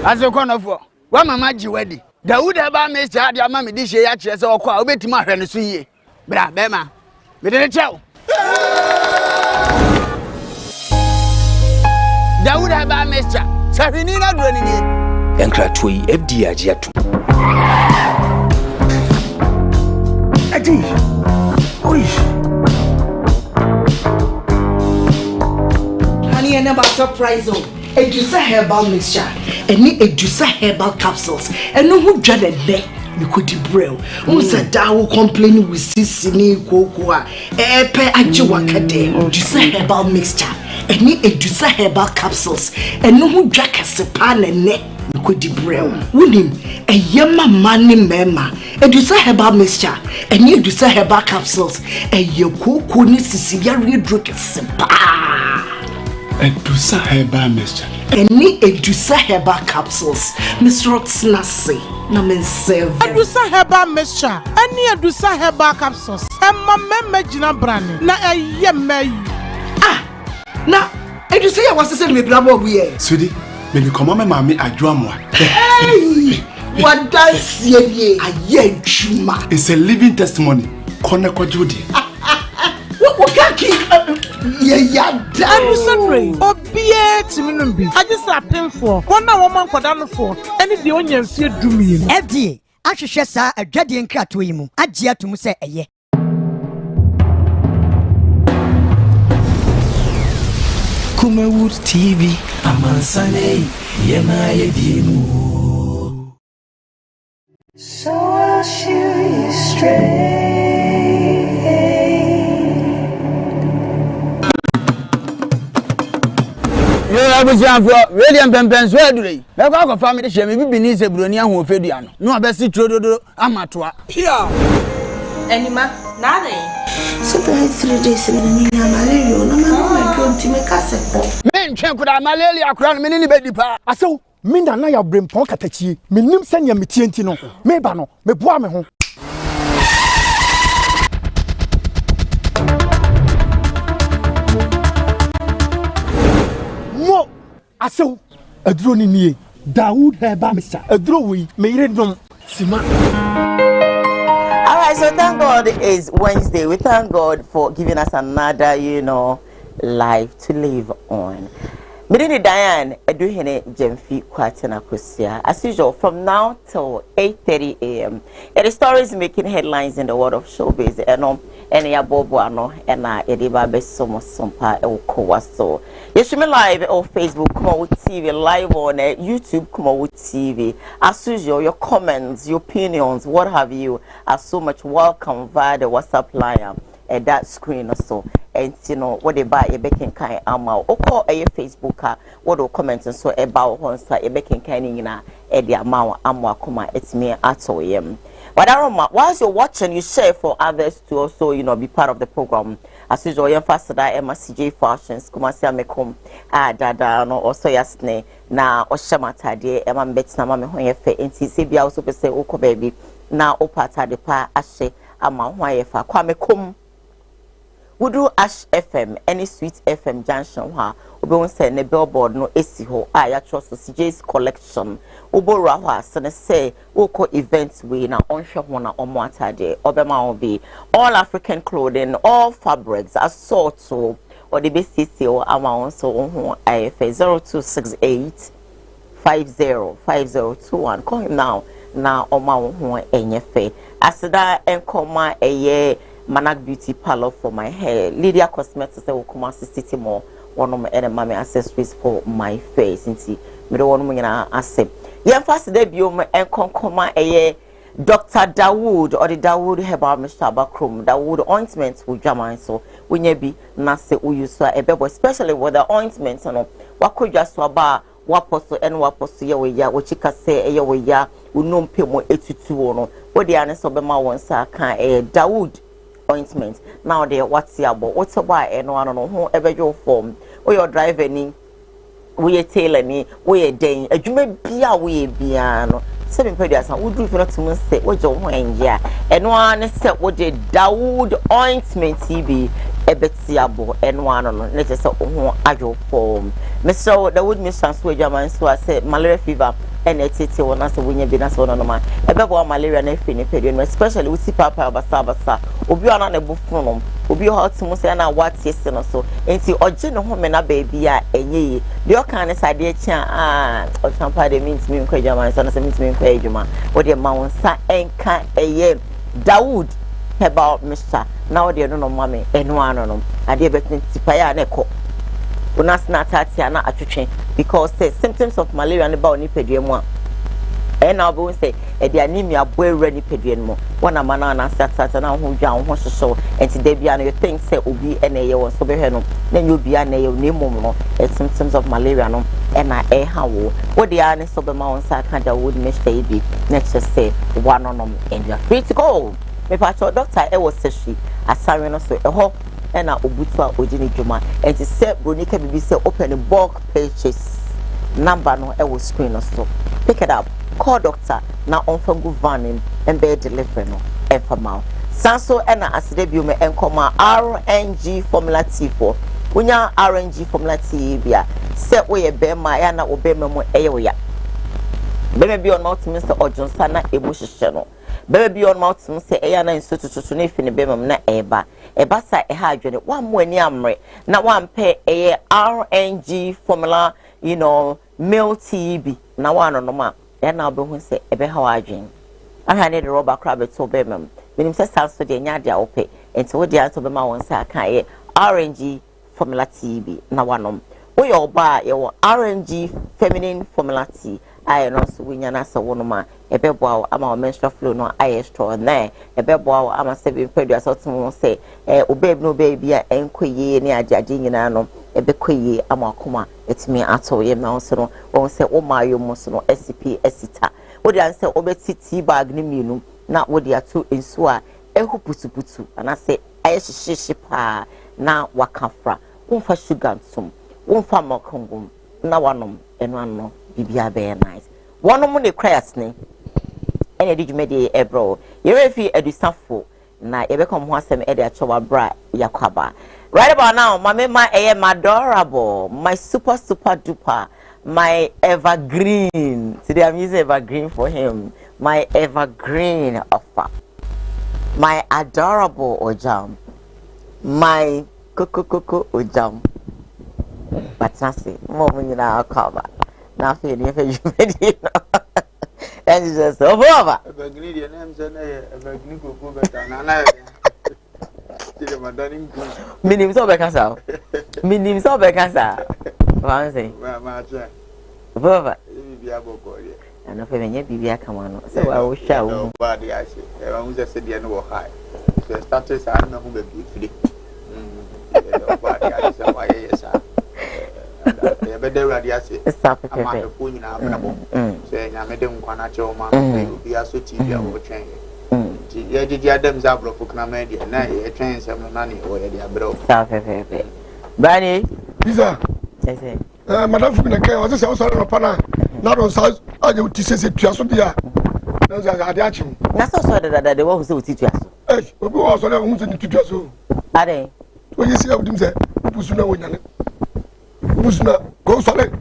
As a corner for one mama wedding. The wood about Mr. Adia Mammy dish ya chess or call bit my friend to see. Bra Bema. We didn't tell. The wood about Mr. Safinina running it. And Cratui FD Agiatu. Adi. Honey, I never surprise you. Edusa herbal mixture. Any Edusa herbal capsules. And no who dreaded there. You could debrail. Unsa dawo complaining with sisini kokoa. Epe ajiwakade. Edusa herbal mixture. Any Edusa herbal capsules. And no who drag a sepan and neck. You could debrail. Wunim. A yama mani mema. Edusa herbal mixture. Any Edusa herbal capsules. A yoko ni sisiya redruk sepa. Edusa herbal mixture. Any Edusa herbal capsules. Mr. Rotsnasi. Namen save. Edusa herbal mixture. Any Edusa herbal capsules. Emma meme jina brand. Na yeme. Ah. Na Edusa ya wasese me blabo buye. Sudi, me ni komo me mami adwamwa. Hey. What dance ye aye chuma. It's a living testimony. Kone kwa judi. What kaki ya da. I'm sorry. Obie timinumbi. I just append for. One woman for down for. Any the onion fear do me. FDA. Ashe sa adwade nkrato yi mu. Agye atum se eye. Kumawood TV. Amansane. Yema yedimu. So I'll shoot you straight. I was young for William Pempens. Where do they? Now, our family shall be beneath a Brunia who Fediano. No, Bessie Trodo Amatua. Pia Anima, nothing. So I 3 days in the malaria. No, my God, to make us a men check with our malaria crown many baby pa. I saw Minda na ya brain pocketachi. Me nim send ya mitientino. Me bano, me boa me home. Mo I saw a drone in ye. Dawood herbal mixture. A drawy me redom Sima. Alright, so thank God it's Wednesday. We thank God for giving us another, life to live on. Medini Diane, Eduhene Jemfi Kwatena Kusia. As usual, from now till 8:30 a.m. It is stories making headlines in the world of showbiz. And ya bobo ano ena ediba besomo sompa e Koowaa Show. Yeshime live on Facebook, Kumawood TV, live on YouTube, Kumawood TV. As usual, your comments, your opinions, what have you, are so much welcome via the WhatsApp line at that screen or so. And what they buy a baking kind ama or call a Facebook what will comment and so about once a baking kind in a the amount amwa kuma it's me at OEM. But I don't know, whilst you're watching, you share for others to also, be part of the program. As usual, you're faster that MCJ Fashions, Kumasia Mekum, Dada, no, also Yasne, na Oshamata, dear, Emma Bets, Namma, Hoyefe, and CCB also say, Oko baby, now Opata de Pa Ashe, Ama, Hoyefa, Kwamekum. We do Ash FM, any Sweet FM junction, we won't send a billboard, no AC I trust CJ's collection. Ubo Rawa, Sana say, Oko events we na onshore one on Mwatade, Obama be all African clothing, all fabrics, assorted so, or the BCC or amount so IFA 0268 505021. Call him now Oma Enyefe. Asada Enkoma a Manak Beauty Parlor for my hair. Lydia Cosmetics say Okuma City more one of my mommy accessories for my face. Inti me do one na accept. Yen first debut me Enkoma a Dr. Dawood or the Dawood herbal mixture bakrom Dawood ointment with jama so when you be na se we use so ebebo especially with the ointment no wakodwa so ba waposo en waposo ye we ya wo chika se ye we ya unompe mo etutu no wo de ane so be ma won sa kan Dawood ointment now there what's what's about no ho ebejo form or your driver ni we tailor ni we den adwuma bia we bia no se me pedi asan wo dru fi no to say wo je ho enja eno an se wo je Dawood ointment TV e ebetiabo enwano no na je se ho adwo form Mr. the would miss transfer German so I said malaria fever and etete wona se wonya bi na se wono no ma ebebo malaria na efi ne period especially we see papa basa obi ona na bufunu obi hot mu se na what yes no so enti oje ne ho me na baby a enye de o kan ne sade chia o champa de means me nkwa German so na se means me nkwa ejuma o de ma wonsa enka eye Dawood about Mr. Now they don't know mommy and one on them. I did bet tipaya neko. Unas na tatia na atwetwe because the symptoms of malaria ne ba oni pedwemu and now we say e the anemia boy ready pedwemu one amana na sata na ho dwa ho hyeso enti da bia no you think say obi ene ye won so be hwe no na nyu bia na ye ne mum no symptoms of malaria no e na e ha wo wo de ane so be ma won sa kan da would miss baby next say one on them and you are free to go. Me pacho doctor e was seshi asare no so e ho e na obutu a ogini dwuma e ti se bronika bibi se open bulk purchase number no e was screen no so pick it up call doctor na onfangu van and be deliver no e fama sanso e na aside bi me enkoma RNG formula T4 unya RNG formula T bia se wo ye be ma ya na obema mu e ye wo ya be bi on multi-minister ojonsa na emu hihye no baby on mouth say eya na nsotututu na ifi ne bemam na eba sa eha adwene wa mo ani amre na wa mpe eye RNG formula you know milk tea bi na wa no ma e na obehu say ebe ha wa adwene aha ne de rubber crab to bemam minim say sanso de nya de awope enti wo de anto bema won say aka eye RNG formula tea bi na wa no wo yo ba ye wo RNG feminine formula tea I know so we nyana se wonoma ebeboa ama menstrual flow no aye strong na ebeboa ama se bi pedu asotum say obabe no baby a enkoye ne ajaje nyina no ebekoye ama akoma etimi ato ye na so no won say o mayo mo so no SCP esita wo de an say obeti tea bag ni mienu na wo de ato ensu a ehu putuputu ana say aye hihye pa na wakafra won fa sugar nsom won fa makongum na wanom eno ano bibia be nice one mo ne cryasne ene di dwumede ebro yerefi edusafo na yebekom ho asem e de achowa bra yakwaba right about now my adorable my super duper my evergreen today I'm using evergreen for him my evergreen offer my adorable ojam my koko ojam but nasi mo nyina akaba na fe ni fe jumedi no and just over evergreen the name say na evergreen koko beta na na tire madani minim so be kasa wan say ma cha over bibia bokori na fe menye bibia kama no say wa wo sha wo ba de ase e wa unse se de no wo high so status an na hu be free ba de ase wa ye sa ya be de radi ase ama de ko nyina brabo so nya me de nkwana che o ma obi aso TV a wo twen ye didi adam za bro fukna media na ye twen sem na ni o ye dia bro sa fe bani Isa say madam fukna kai o se o so no pana na don sa aje uti se tuaso bia na za ade achim na so de wo se uti tuaso obi wo so le hu se tuaso ade o yi se abudim se busu na wonyane busna ko sole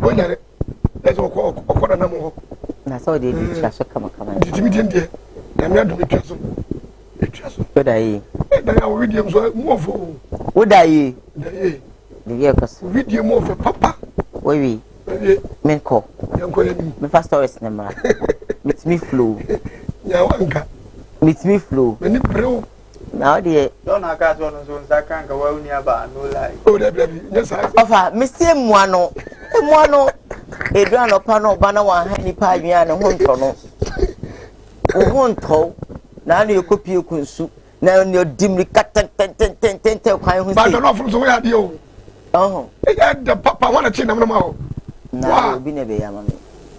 wonyane eso ko na mo na so de tuaso kama ditimi die na me adumi tuaso Odayi. Na ya video so mo fo. Odayi. Odayi. Video kas. Video mo fo papa. Oui. Menko. Yanko yemi. Me first stories na ma. Meet me flow. Ya wanka. Meet me flow. Me ni bro. Na odi. Don aka so no so nzaka nka wa uni aba no lie. Oh da bi. Yes I. Ofa, me see muano. Muano. Edra no pa no ba na wa han ni pa adwia ne ho nto no. O nto. Na na ekopie kunsu na na dimri katan kwan hu ba do no from so ya de o e de papa wana chi na ma o na obi ne be ya mama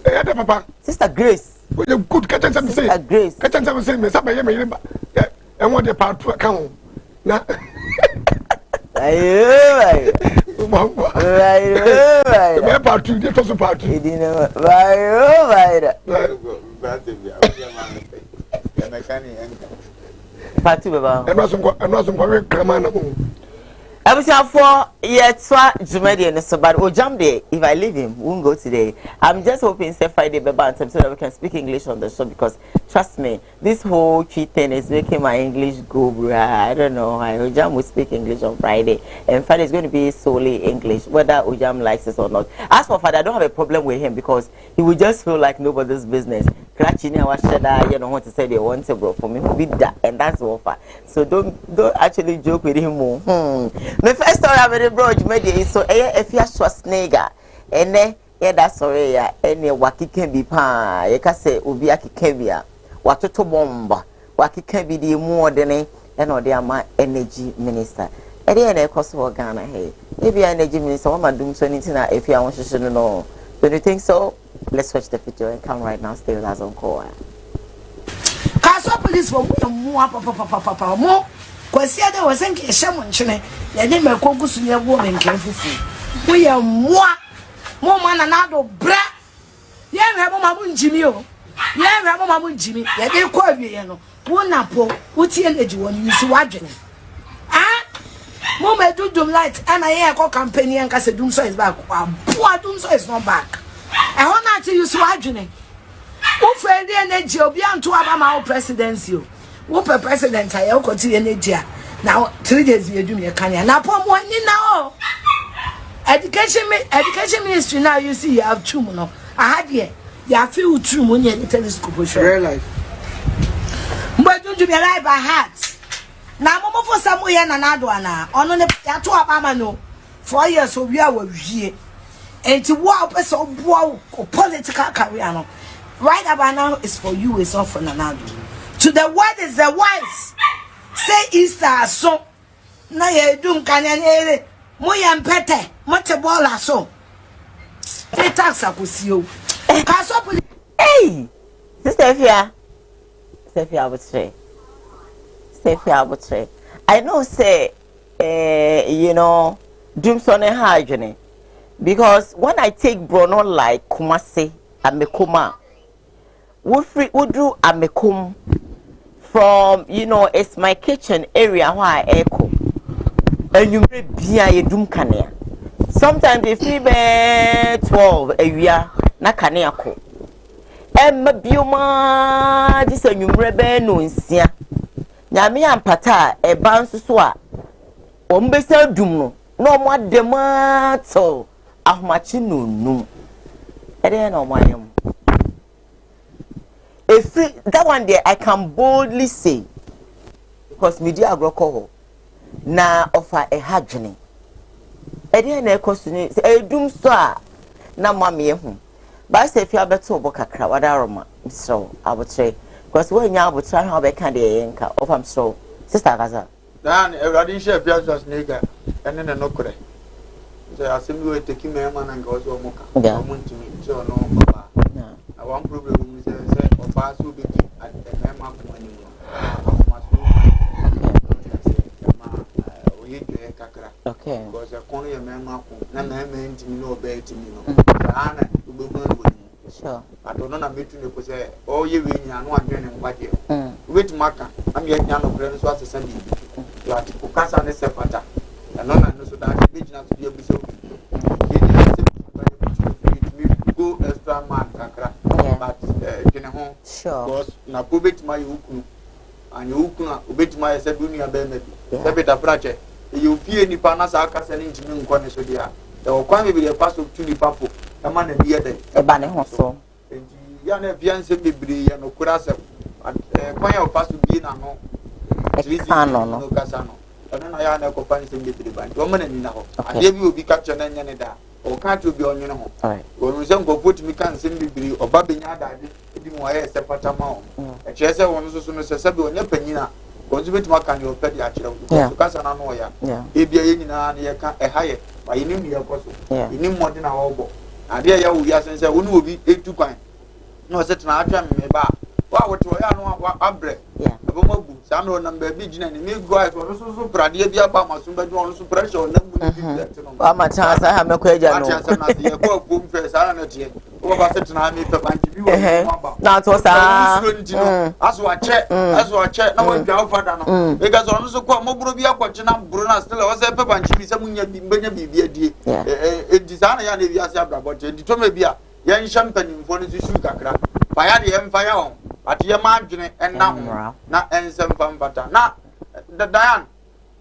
e de papa sister Grace o je good katan say sister Grace katan say me sa ba ye me ba e won de part kan o na ayo ayo me part 2 de to so part 2 e di na ayo ba te bia o ya mama mechanic enka Party baba. And also come on. I was here for yet Jumedi and so bad. Oh, jam day. If I leave him, we won't go today. I'm just hoping say Friday baba so that we can speak English on the show because trust me, this whole cheat thing is making my English go bruh. I don't know. Ojam will speak English on Friday, and Friday is going to be solely English, whether Ojam likes it or not. As for Father, I don't have a problem with him because he will just feel like nobody's business. You know what to say they want to bro for me be that, and that's the offer. So don't actually joke with him more. My first story I made bro is so if you are Schwarzenegger and then that's sorry any waki can be pa you can say ubiaki kebia what to bomba waki can be the more than and or they are my energy minister. And then of course for Ghana hey maybe energy minister what am I doing so anything if you want to know. Don't you think so? Let's watch the video and come right now. Stay with us on Koowaa. Castle police for more papa more. Kwasia there was a shaman chine. Ya name a concourse near woman careful. We are more man and ado bra. Yeah, Rabba Jimmy. Yeah, Rabba Jimmy. Yeah, they call you. One apple, what's the energy when you see watching? Ah, Mama do light and I hear company and Casa Doomso is back. Poor Doomso is not back. I want not to use watching. Who fed the energy of young to have my presidency? Who per president I will continue energy. Now 3 days we do me a canyon. Now, poor one now. Education ministry now you see you have 2 months. I had here. You have few 2 months in the telescope. Real life. But don't you be alive by heart? Now, Mama for some way and another one. On the 2 Abamano 4 years so we are here. And to walk a so political career. Right about now is for you, it's not for another. To the word is the wise. Say Easter so. Na ye dum kanyan moyam pete, motebola so. Say tax akusio. Hey! Sister Fia, I know say you know, dreams on a high journey. Because when I take Bruno like Kumasi and Mekuma, we do a Mekum from, you know, it's my kitchen area where I echo. And you may be a doom canea. Sometimes if we be 12 a year, na canea co. And Mabioma, this a new rebel no in Sia. Yami and Pata, a bounce swa. Ombesa dumno, no more demato. Ahmachinu no. I don't know why am. If that one day I can boldly say because media agroko na offer a hajini. I didn't know question a doom star na mammy home. But I say if you are better book a crowd, what aroma so I would say because when you would try how they can the anchor of I'm so sister Gaza. Dan a radish was nigger and then a no correct. I simply take him a man and goes to Moka. I want to meet so no papa. I want problem is or pass will be at the Mama okay. Because a corner of Mama, no man to me no bed to me. Sure. I don't know between the say, oh, you win and one journey what you. Wait, Maka, I'm your young friends was a Sunday. You are to focus on the sepata. And none of those that be not to be able to go extra man, but in a home, sure. Because now go bit my ukunu and you ukuna, bit my Sabunia baby, Sabita Prache. You fear any panas are casting to me in corner so dear. There will come with a pass of 2 papo, a man and the other, a banner also. And Yana Fiance Bibri and Okurasa, and point of pass to be in a home. No Casano. And then I am a company in the band, woman and now. I gave you be captured and Yanada, or can't you be on your home? When we don't go put me can simply be or Babinyada, it more a separate amount. A chaser wants to soon as a sub on your penina, contribute more can you pay the actual Casanoya. If you're in a higher, by you need your person. You need more than our elbow. And there you are, since I will be 8 to coin. No, such an atom may bar. What would you know? What bread? abomagu sa no number bi gina ni me go ai so prade bi aba maso ba jo so pressure na mu ni no wa ma cha sa ha me ko eja no ma cha sa na ye ko fom fe sa na tie wo ba se tena me pe banki bi wo ba na to sa aso a che na wo dwa fada no e ga so no so ko mo buro bi akwache na buro na still wo se pe banki bi se munya bi mbanya bi adie e design ya na bi ase abrabot e di to me bi a yen champagne mfo no su kakra fa ya de em fa ya on ati ye ma adwene enna ho na ensem fa mbata na Diane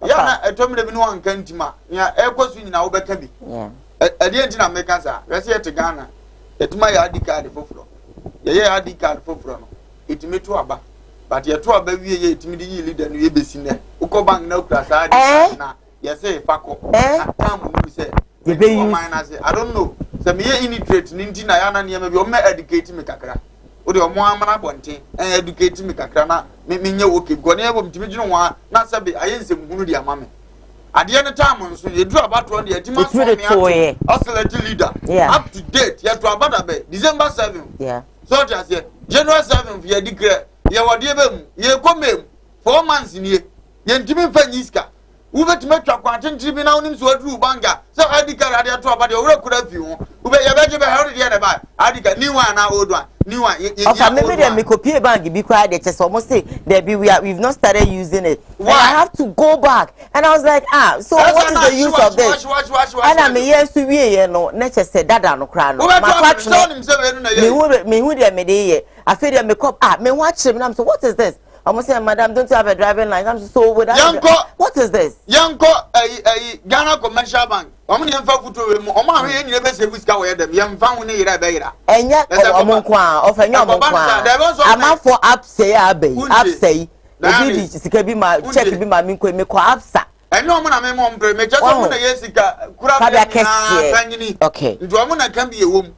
ya na etomre bi no anka ntima ya ekosu nyina wo beka bi ade ntina meka sa rese yete Ghana etuma ya adi card foforo ye adi card foforo no etime to aba but ye to aba wie ye etime di yi leader no ye besi ne ukọ bank na ukra sa adi na ye say fako na tam mu se ye be use I don't know se me ye illiterate ni ntina ya na ne ma bi o me educate me kakra o de o mo amana bonten educate me kakra na me nye okay gone e bo mtimi gino wa na sabe ayense mhunu di amame ade ne time nso ye duru abato de atima so me ato oscillate leader up to date ye to abada be December 7 so just ye January 7 ye declare ye wode be mu ye komem 4 months ni ye ntimi fa nyiska wo betime twa kwantentiri bi na wonim so aduru banga so adika ade ato abada owura kura fi ho wo be ye beje be hero de ne ba adika ni one na old one ni one okay maybe dem me copy bag bi kwa de chese almost say there be we've not started using it. Why? I have to go back and I was like so what is the use of this and I me yes to we no na chese dada no kra no ma catch me who dey me dey I feel dey make up me watch him and so what is this almost say madam don't you have a driving license so with what is this yanko Ghana Commercial Bank omni emfa futo we mu oma hwe nyine be service ka we dem yemfa hu ne yira be yira enya omonkwa ofanya omonkwa ama for app say abai app say obi di sika bi ma check bi ma mi ko me ko absa enya omo na me mo mpre me check omo na yesika kura be na fanyini okay ndu omo na kan bi ewom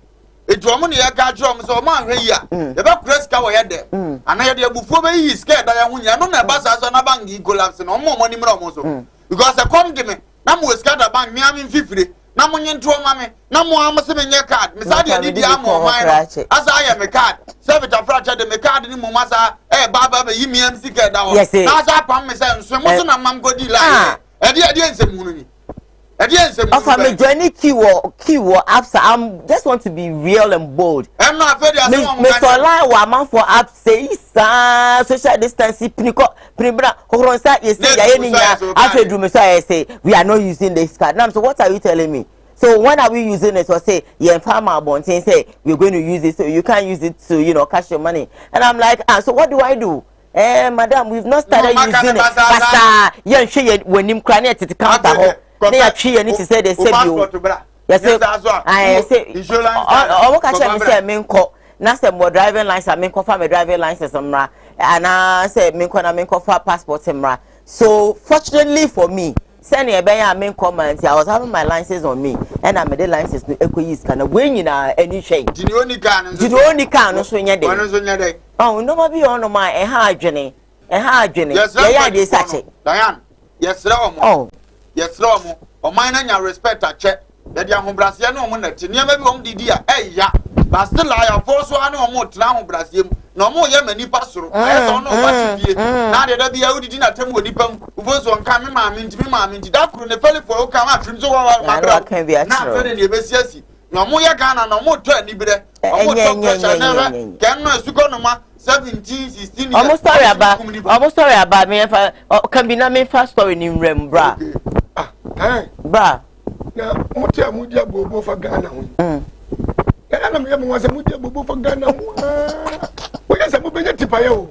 etu omo na ya ka tro omo so omo ahwe yi a ye be kura sika we dem ana ye de abufuo be yi sika da ya hu nya no na ba sa so na bank collapse no omo ni mra omo so because I come to me na mo scatter bank mi am fifire na mo nye nto ma me na mo am se me nye card me sa de di am o man asa aye me card service afracha de me card ni mo masa baba be yi mi am sika da ho na asa pam me se nso mo so na mam go di la e de nsem hunu ni e de nsem hunu of me journey keyword apps I just want to be real and bold I'm not afraid of me for lie wa man for apps say social distancing Pribra, you say, after do I say, we are not using this card. Now, so what are you telling me? So when are we using it? Or say, yeah, farmer bonting say we're going to use it, so you can't use it to, cash your money. And I'm like, so what do I do? Madam, we've not started using it. But yeah, she when him crying at the counter, they are tree and it say they said you. Yes, I say, oh, what can I say? Men call. Na say mo driving license me confirm my driving license mra and I say me confirm passport mra. So fortunately for me send e be ya me comment I was having my license on me and I made the license no ekoyis kana when you na any shame did only can no so nya dey oh no ma be on my e ha adwene yeah dey sache Diane yes raw mo o man na nya respect a che ya dia hobrase na o mo na ti ne ma bi o mo didi a ya but still I have also anu omo tena ho brasiem na omo ye mani pasoro ayeso no watibie na de da bia udidi na tem onipam ubozo nka me ma me nti da kru ne fele for o ka ma trim so wa magra na fele ne ebesiasi na omo ye Ghana na omo to ani bire omo to pressure na ken no asuko no ma 17 16 almost sorry about me can be na me first story ni rem bra bra na mutia mudia bobo fa Ghana ho ana me mo wase mudia bobo fa Ghana ho o yesa mo benya tipaye o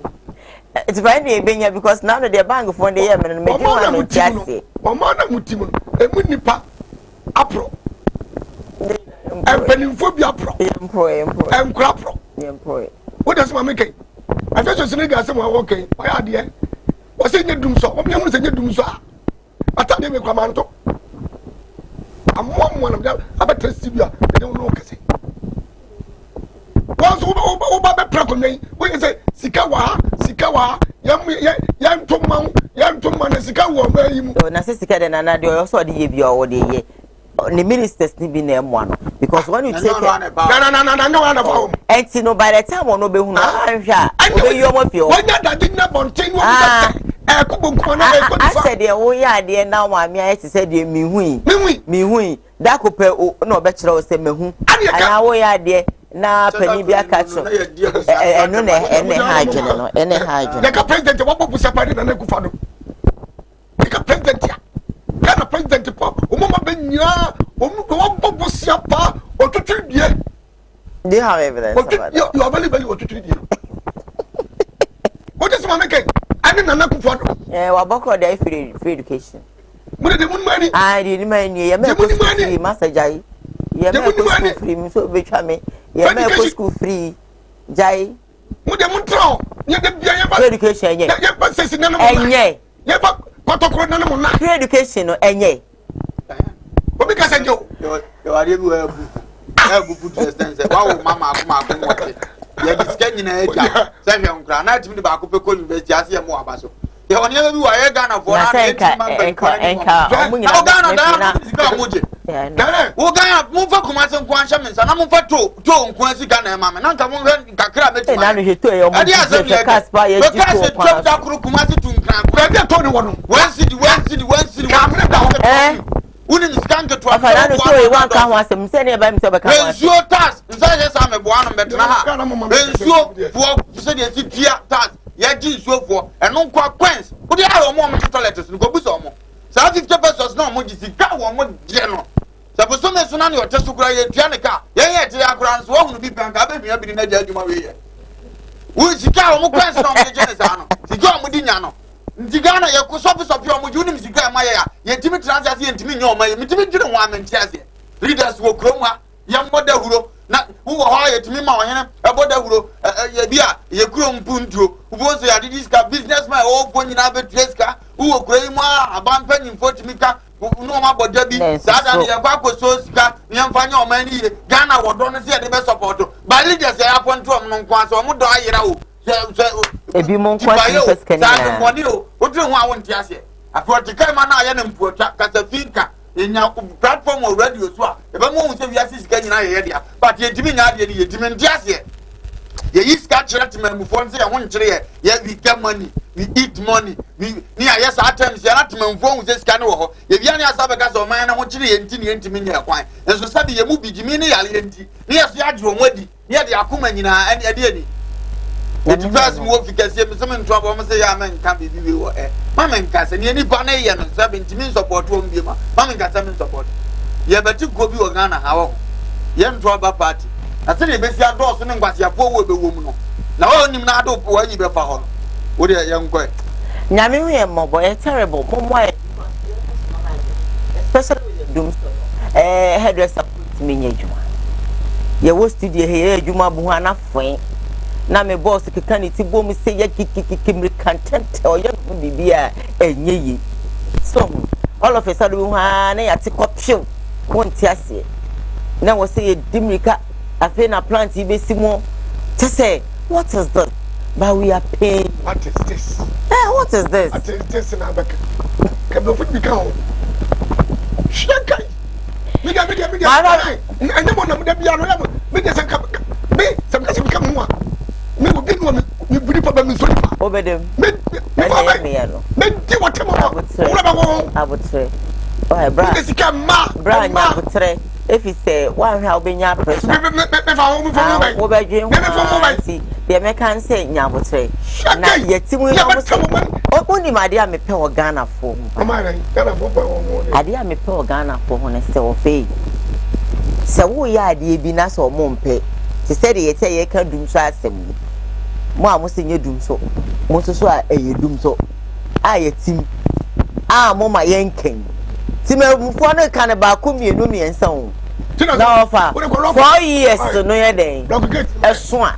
tipaye ni benya because now the bank for the year me me di one no tiase o ma na mutimo emu nipa apro empanimfo bi apro enkura apro what does my make I just say ga say mo okay o ya de o say nye dum so o me mu say nye dum so atade me kwamanto ammo na bia abata sibia de no kase once oba be prako nei we say sika wa yam to man na sika wo ma yi mu na se sika de na de o so de ye bia o de ye the ministers ni bi na emo ano because when you take no and no by the time ono be hu na anhwa obe yi omo fie o when that did not bontain wo I said the wo ya de na wa mi aye se de mi hui da ko pe na obe kire o se mehu ana wo ya de na pani bi aka cho eno na ene ha adwene no ene ha adwene the president wo bobu separe na kufa no the president ya kana president pa o mama benya o bobu siapa o tutu die do you have evidence about that? You are very very o tutu die what is my make ani na kufa no wa boko dey free education mo de mun mani I did mani ya me ko free master jai ya me ko school free mi so be twa me ya me ko school free jai mo de mun tro ye de bia ye ba education ye ye ba sesi na mo enye ye ba kotokro na mo na free education no enye obi ka sanjo yo ari bi wa bu to sense wa wo mama akoma wote ye diska nyina eja se hwe nkra na timi ba ko pe ko university ase ye mo abaso ye woni ye bi wa ye Ghana for na enka omunyina Ghana da sika moje wo Ghana mo fa komase nko anhye mensa na mo fa to nko asika na ma me na nka mo kakra beti na no hweto ye omo je kaspa ye ji to kwa ta kuru komase tu nkran ko bia to ni wono one city kamre da ho unim skanke to afana no to e wan ka ho asem se ne ba mi se be ka ho ensuo tax nsa je sa me boa no betena ha ensuo fo se de si tia tax ya ji ensuo fo eno kwa queens wo de ha wo mo toilets no go bu so mo sa 50 pesos na mo ji sika wo mo je no sa bo so me so na ne o teso kura ye tua ne ka ye te akura so wo hunu bi panka be hia bi na ja adwuma we ye wo sika wo mo queens na mo je ne sa no sika wo mo di nya no ndigana ye ko sopi o mo junim sika ma ye ntimi transaction ye ntimi nyoma ye ntimi dwene ho amentiase leaders wo krom ha ye moda huro na wo ho ye ntimi ma ohene e boda huro ye bia ye krom puntuo wo so ya didi ska businessman o bo nyina be treska wo kro yi mu abampa nyimfo ntimi ka no ma boda bi sada ye kwa ko so sika ye mfa nya o ma ni ye Ghana wodo no se ye de be support ba leaders ya aponto o no nkwa so mo do ayira o ebi mo kwasi first can na money o odre ho awon ti ase afoti kai ma na ya na mpuota kasa finka enya platform o radio so a e ba mo hu se wiase sika nyina ye dia but ye dimi nya de ye dimi ndi ase ye iska chere temam fo nse ye ho nkyere ye we get money we eat money we ni aye sa times ye na temam fo hu se sika ne wo ho ye bia ne asa be ka so man na ho kyere ye nti ne ntimi nya kwan enso sabi ye mu bidimi ne yale ye nti ne ye so ya dwo mwadi ne ye de akoma nyina ene ade it first mo fi kase me some ntwa bo mo say ya men kan bibi we wo ma men kase ne ni pa na ye no sabe ntimi support wo mbi ma men kase men support ye beti go bi wo Ghana ha wo ye ntwa ba party ase ne be si ado so ne ngwase afo wo be wo mu no na wo nim na ado po wa yi be fa ho wo de ye nkoi nyame hu ye mo boy terrible mo mo especially with doom hairdresser me nyejuma ye wo studio he ye adwuma bu ana fwen na me boss keka ni ti bom se ya kikikimri content o ya bibia enye yi so all of a sudden we na ya ti kopio won ti ase na wo se ye dimrika afi na plant yi besi mo to say what is this but we are paying what is this what is this what is this na back ke do fit bika o shakai me ga anya mo na me da bia no ya me de sanka me sanka se bika mo me go get one me budi pa ba me so ni pa obedem me di what mo ora ba wo abutre oh bra me sika ma bra nya abutre if you say one how be nya pressure me fa wo me wo ba dwen ho si de me kan say nya abutre na yetimu ya mo oni ma de a me pe wo Ghana fo o ma ran Ghana fo pa wo ade a me pe wo Ghana fo ho ne se wo fe se wo ya ade bi na so mo mpe se se de yete ye ka dum so asem mo a mo se nye dum so mo so a eye dum so a yetim a mo ma yenken timemfo no kan ba ko mienu miensa o na ofa 4 years no ye den eso a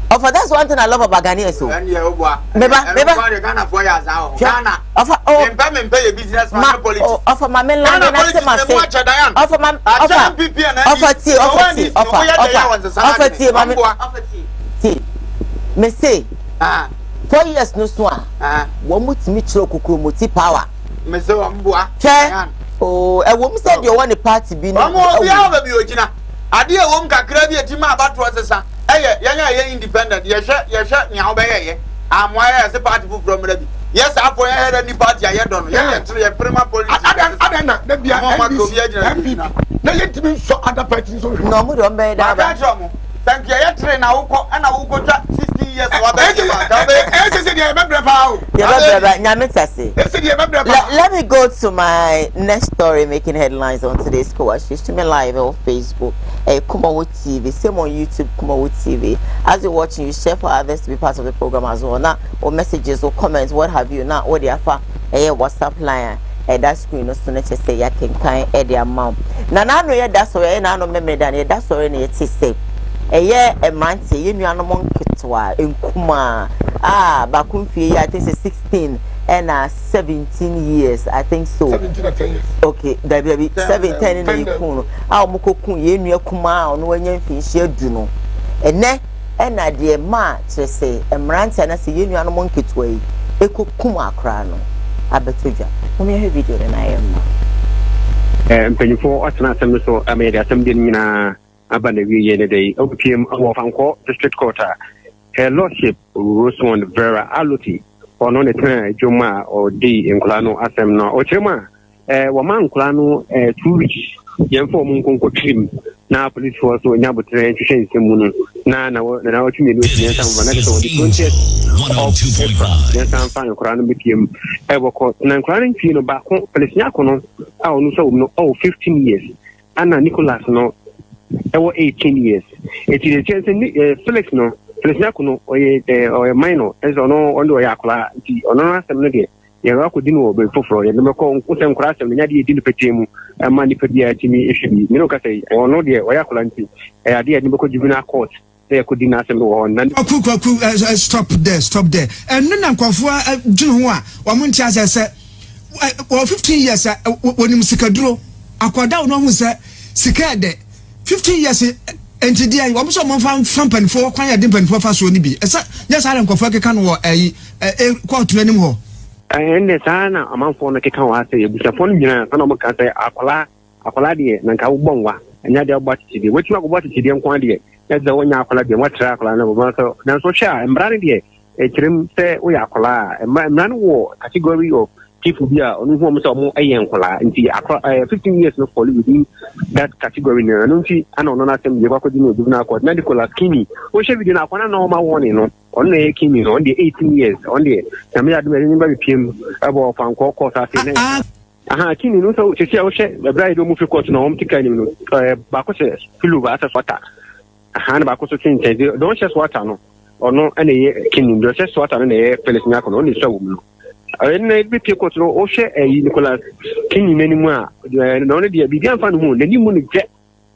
ofa that's one thing I love about Ghanaians so meba Ghana for ya za o Ghana ofa member ye business man politics ofa ma me land na se ma se ofa ma ofa ti ma me ti me say 4 years no so a wo mutimi chiro kokoro moti power me say wo mboa Oh, a woman said you want a party be no. We have a biogina. Adia won't crazy a team about was a son. Hey, independent. Yes, now by I'm why as a party from Rebbe. Yes, I for any party I don't know. Yes, a prima police. I don't know. Now let me show other parties. No, we don't bear that. Thank you. I train now, and I will go 16 years. Let me go to my next story making headlines on today's Koowaa Show. Streaming live on Facebook, Kumawood TV, same on YouTube, Kumawood TV. As you're watching, you share for others to be part of the program as well. Now, or messages or comments, what have you. Now, what the afa, WhatsApp line. That screen no so just say ya can kind their mom. Now, I know that's why I know memory than that's already it is safe. A year a month, you know, no monkey in Kuma. Bakumfi, I think it's 16 and 17 years, I think so. 17 or 10 years. Okay, there will be 17 in the Kuno. Our Moko, you know, Kuma, on when you finish your Juno. And then, and I dear ma, to say, a Marant and I say, you know, no monkey way. Eko Kuma crano. I bet you. Come here, video, and I am. Penny for us, not some so I made something in a abandoned day. OPM of Uncle, District Court. Her Lordship, Rosamond Vera Aluti, or non a Joma or D in Colano Assemna or Chema. Waman Colano, 2 weeks, young for Munko Trim. Now, police was so enabled to change the moon. Now, now, to me, yes, I'm one of the 20th. Yes, I'm fine. Colano became ever caught. And I'm crying, you know, back home, Palestinian, oh, 15 years. Anna Nicholas, no, 18 years. It is a chance, Felix, no. President or a minor as on no yakla or no assembly. You could do before and the call Kusam Crass and Yadi didn't pay him a money for the Timmy issue. You know, say or no dear Oyakulanti, a idea in the juvenile court. They could deny them on. Stop there. And none of Junua, or Montias, I said, well, 15 years when you Sikadro, Aquadao no was Sikade, 15 years. And today, I'm so found something for quite a different for us. Yes, I don't go for a can or a quote anymore. And the son among for the Kakan, I say, with a phone, can say, Aqualadi, Nankabonga, and Yadia Batty, which you are what it is, quantity. That's the one Aqualadi, what track, and then so share, and Brady, a trim say, we are Aquala, and man war category of people here on whom some more Ayankola, and the 15 years no follow within that category. I don't see, I don't know, nothing, you could do juvenile court, medical Kimi, which we did not want to know my warning, only Kimi, on the 18 years, only. And we had remember him about from court. Kimi, no, so she said, the bride don't move your court no home to kind of Bacchus, Filu, as a water. A hand Bacchus change, don't just water, no, or no, any Kimi, just water in the air, Felix only so. I didn't be people to Osha and Nicholas King anymore. The only day began from whom the new moon jet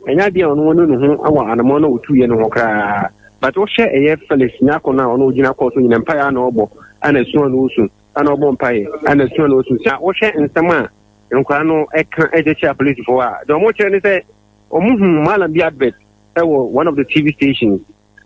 and idea on one and a mono 2 years. But Osha a Felix Nakona on Ojina Court in Empire Noble and a swan also, an Obon Pie and a swan also. Osha and Sama and Crano Edge police for the more say, or Malam be advert. One of the TV stations.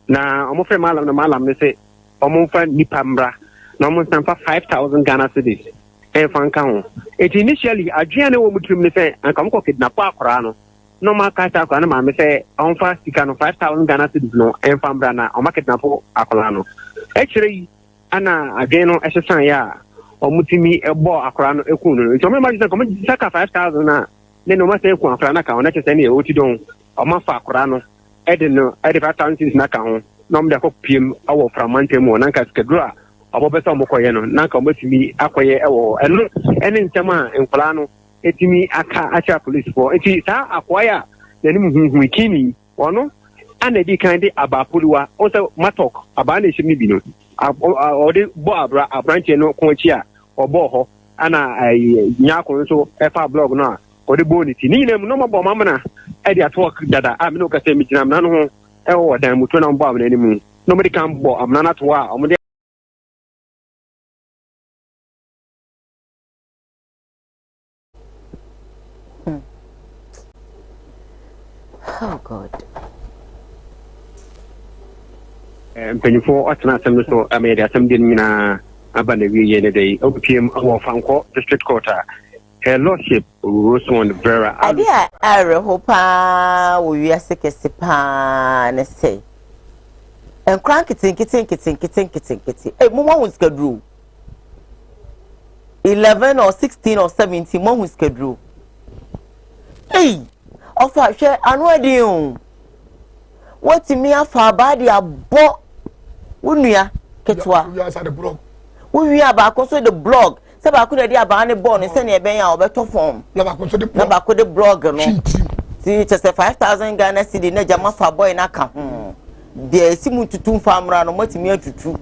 Now, I'm afraid Malam the Malam, they say, Omofa Nipambra. No stand for 5,000 Ghana cedis. And Fancao. It initially a general between me say and come cook it na Pacorano. No more Kata Kanama me say on fast you can 5,000 Ghana cedis no and Fambrana or market Napo Acolano. Actually, Anna again on SSI or Mutimi a bo Acorano Ekuno. So remember the community saka 5,000 na. Then no matter if Franaka or not any Otidon or Mafa Corano. I don't know, I have 5,000 Naka. No, the copium our from Montemo Nanka Skadra. Abobesa Mokoyano, Nanka me Akoye and in Sama and Polano, etimi Acha police for it is acquire the name Kimi, or no, and they kind of Abapulua, also Matok, Abanish Mibino, or the Boabra, a branch no Conchia, or Boho, and a Yako, so FR blog now, or the bonity. Ninem, no more Mamma, Eddie at work that I'm no Casemich, I'm none of or damn, we turn on Bob anymore. Nobody can bo, I'm not at war. Oh God. Penny for us not some so I made some dinner abandoned day. OPM of Fanco, District Court. her lordship Rosemond Vera. Idea Hopa we are sick as and say. And crank kitty. A woman was scheduled 11 or 16 or 17 months was scheduled. Hey, of our share annual. What to me for body a bo Wunia Ketwa? We are the blog. We are back also the blog. Say I could have been born and send a bay or better form. Never could the blog. See, just a 5,000 Ghana city, no Jama for boy in a camp. There seem to 2 farm run or what me to true.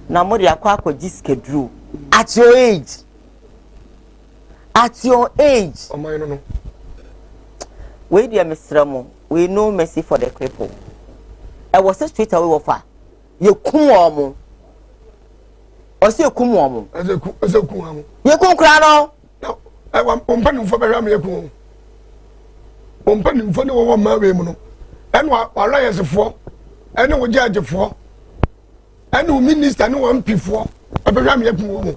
Now, more the aqua just drew. At your age. At your age. Oh, my no. Wait, dear Mr. Ramo, we know mercy for the cripple. I was a straight away offer. You come or say Kumawood. As a Kumawood. You come crown. No, I want pumping for the Rammy. Pumping for the one Marimono. And what I as a 4. I know what judge for. I know minister no one before. I be Rammy.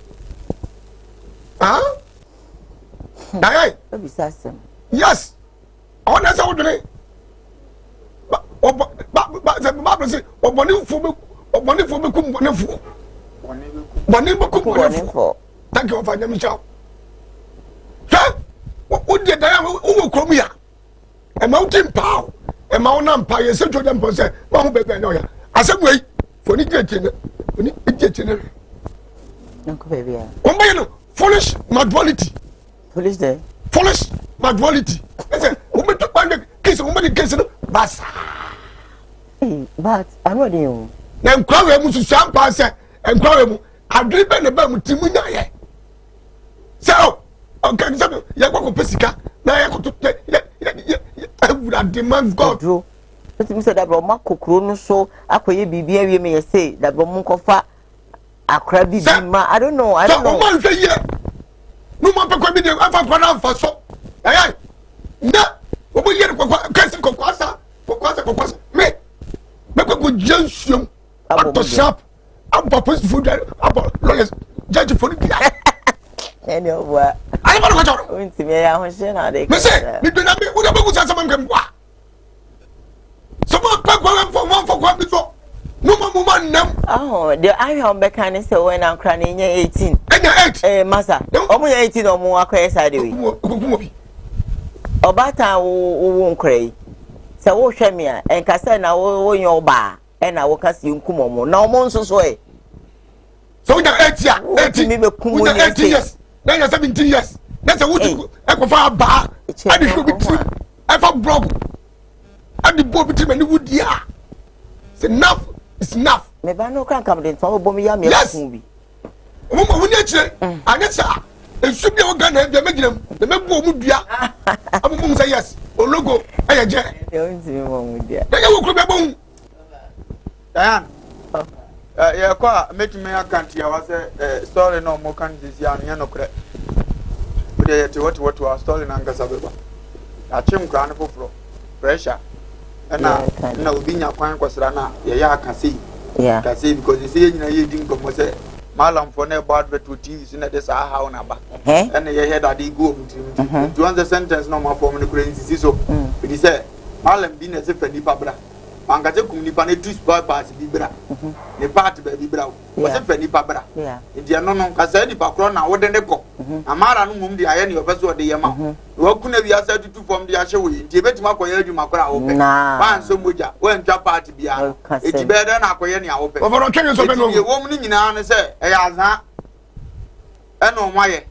Huh? Aye. Yes. On as out today. But the Bible says, or money for me, thank you for the Michelle. What would you do? Come here. A mountain pow, a mountain empire, such a damn person, one baby. I said, wait for the getting. Uncle baby. Foolish majority. Foolish day. Foolish majority. I said, woman to find a kiss, woman kiss, but I'm not you. Then Koowaa Show champagne and Koowaa I driven the bum Timunya. So, okay, so you go Pesica. Now I go to would have demand God. Let me say that Marco Chrono show. I could be very may say that Bomunkofa a crabby man. I don't know. Man say yeah. No man could be the Alpha for so. Aye. No, we get Kokwasa. Me. Because Jensen at the shop. I'm proposed food. I'm lawyers. Judge for the anyway. I don't want to me. I was saying, I say, we do not be someone can walk. Someone for one before. No man, oh, the iron mechanic say when I'm crying 18. Eh, Massa, only 18 or more side. Obata won't cray. So, oh, Shamia, and Cassana, oh, your bar, and I will cast you Kumomo. No monsters way. So, the 18 years. Now you're 17 years. That's a wood. I go for a bar. I did I found broke. I did both between the wood. Yeah. It's enough. It's enough. Maybe I know can't come in for Bomiami. Yes. Movie. Woman, when you say, I guess, it should be organized. They're making them. The member would be. I'm going to say yes. Or logo. I am Jack. Diane. Yeah, quite making me a country. I was a story no more countries. Yan, correct. What was stolen and Gasababa. A chim crown for pressure. And now, being a point was Rana, yeah, can see. Yeah, can see because you see, you didn't come say, Malam for never bad with TV in this how number. And you heard that he go to answer the sentence no more for me. So, but he said, Malam being as if any pabra. Mangaze kumnipane twist boy pass bibra ne part ba bibra o se fani pabra ndia no no kasa ni pakro na wode ne ko amara no mum dia ye ne opeso ode ye ma wo kuna bi asa tutu form dia hye wo ndia betima koye adwuma kora wo pe ban so moja wo ntwa part bia eti be de na koye ne a wo pe wo foro twen so be no wo mu ni nyina ne se e ya azan e no mwaye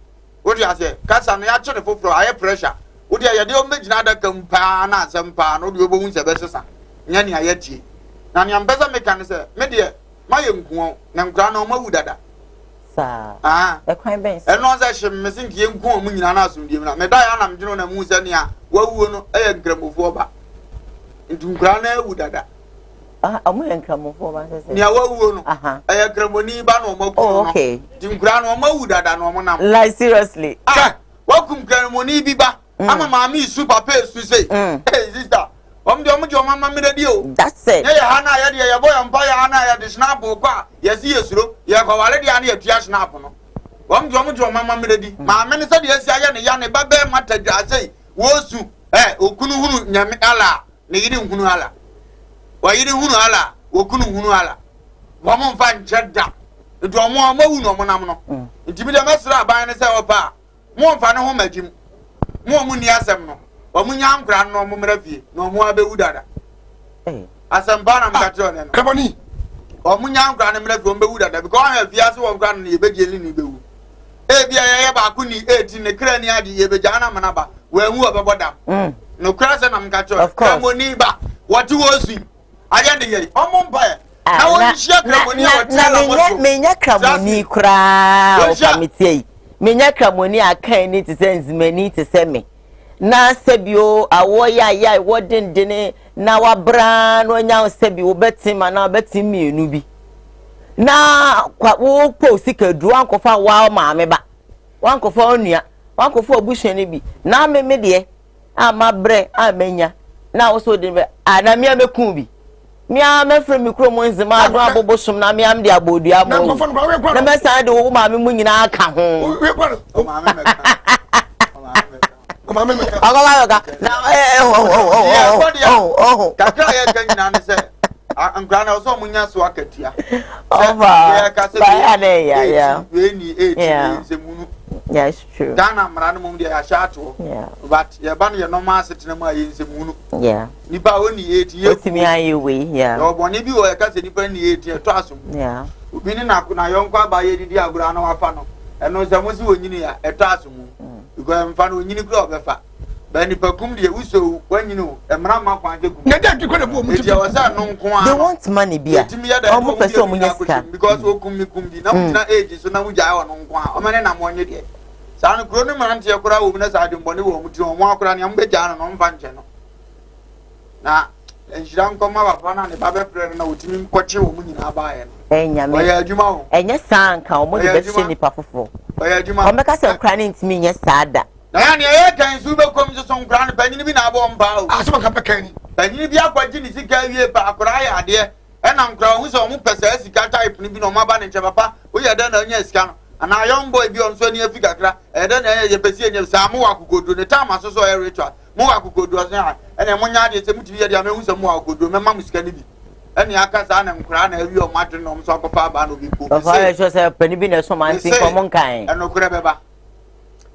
wo dia se kasa no ya kire foforo aye pressure wo dia ye de o megina da kampa na asempa no de obo hu se be sesa nyani ayati na ni ambeza meka se me de maye nkuo na nkura na omawu dada sa e kwan ben e no za hye me sinki nkuo mu nyina na asomdie na me da ya na mdweno na mu se ne a wawuo no e nkramofo oba ndu nkura na awu dada amu nkramofo ba se ne wawuo no e nkramoni ba na omaku no okay ndu nkura na omawu dada na omo nam like seriously wakum nkramoni bi ba ama maami su papa su say hey sister the mama radio. That's it. Yeah, Hana, ya boy, and buy Hana, ya the snap or qua. Yes, yes, you are already on your snap. wam mama mredi ma me ne se de asi aye ne ya ne ba be matadwa sei wo su okunu hunu nyame ala ne yiri hunu ala wa yiri hunu ala okunu hunu ala wam mfa ncheda edu omo amawu no monam no ntimi de mesra aban ne se opa mo mfa ne ho magim mo ni asem no omunya nkra no mo mrafie no mo abewu dada asem ba na mkatro ne no kaboni omunya nkra ne mrafie ombewu dada because ha fia se wo nkra no ye begeli ni bewu bia ye ba ku ni 18 ne kra ni ade ye beja na manaba wa hu obeboda no kra se na mkatro kramoni ba wati wo su aye ne ye omo mpa na won hia kramoni a wotela mo menya kramoni kra o pamitie menya kramoni akan ni te senzimani te seme na sebio awoya ya wodendene na wabra no nya sebio betima na betimi enu bi na kwa wo posi kadu ankofa wa maame ba wankofa onua wankofa obuhwene bi na meme de amabre amenya na wo so de ana mia meku bi mia mefre mikro mo nzima ado abobosom na mia am de abodua mo na mesa de wo maame mu nyina aka ho o maame meka kakra ye kan nyina ne se ankra na so munya so akatia over yeah we ni 8 se munu yeah it's true dana mra no mum de ya shato but ye ba no ye normal setena mu aye se munu yeah nipa oni 8 ye otimi aye we yeah yo boni bi o ye ka se nipa ni 8 e to aso yeah obi ni na yonko abaye didi agura na wafa no eno se mo si wonyini ya e to aso mu because mfa no wonyini kura obefa bani pakum de uso wanyini emra ma kwanje kum na da kwada bo mu ti wa sa no nko a they want money bia omo person omunya sika because okum mi kum bi na muna age so na muja wa no nko a o mane na mo onye de sa no kuro no mante kura wo mu na sa de mbone wo mu ti o mo akura ne am beja no mfa nche no na enjira nko ma baba na ne baba frere na otimi nkoche wo mu nyina ba ye no enyame oya adwuma wo enye sanka omo de be ni pafofo oya adwuma omo ka se nkra ne ntimi nye saada na ya ne ye kan su be kom so nkra ne panyin bi na abo mba o asoma ka pekani panyin bi akwaji ni sika wie pa akura ya ade e na nkra hu so mu pesa sika type ni bi no maba ne nche papa o ya da na nya sika no ana young boy bi on so ni afika kra e da na ye pesi enye sa mu wakokodo ne time so so e ritual mu wakokodo so ya ene mo nya de se mu tibi ya de hu so mu wakokodo me ma mu sika ni bi ene aka sa na nkra na awi o madwe no so akofa ba no bi ko o fa so se pani bi na so man tin ko mon kan eno kra beba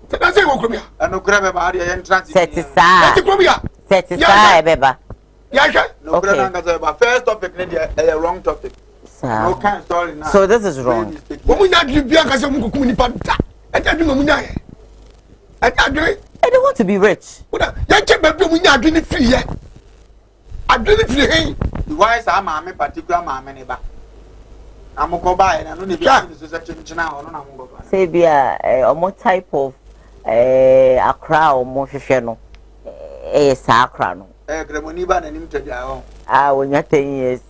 tena se wo kromia eno kra beba ade ye entrance setisa kromia setisa beba ya sha no kra na ngaza beba first topic ne de wrong topic no kind story now so this is wrong wo munya di bia ka se mu kokum ni pa da e da dum munya ye e da dwe I don't want to be rich oda ya che ba bi munya adwe ni free ye adwe ni free hey why sa ma me particular ma me ne ba amoko ba e na no ne bi so se chinchina ho no na mo ba say bia omo type of akra omo hwehwe no sa akra no kremoni ba na nim tadia ho wonya 10 years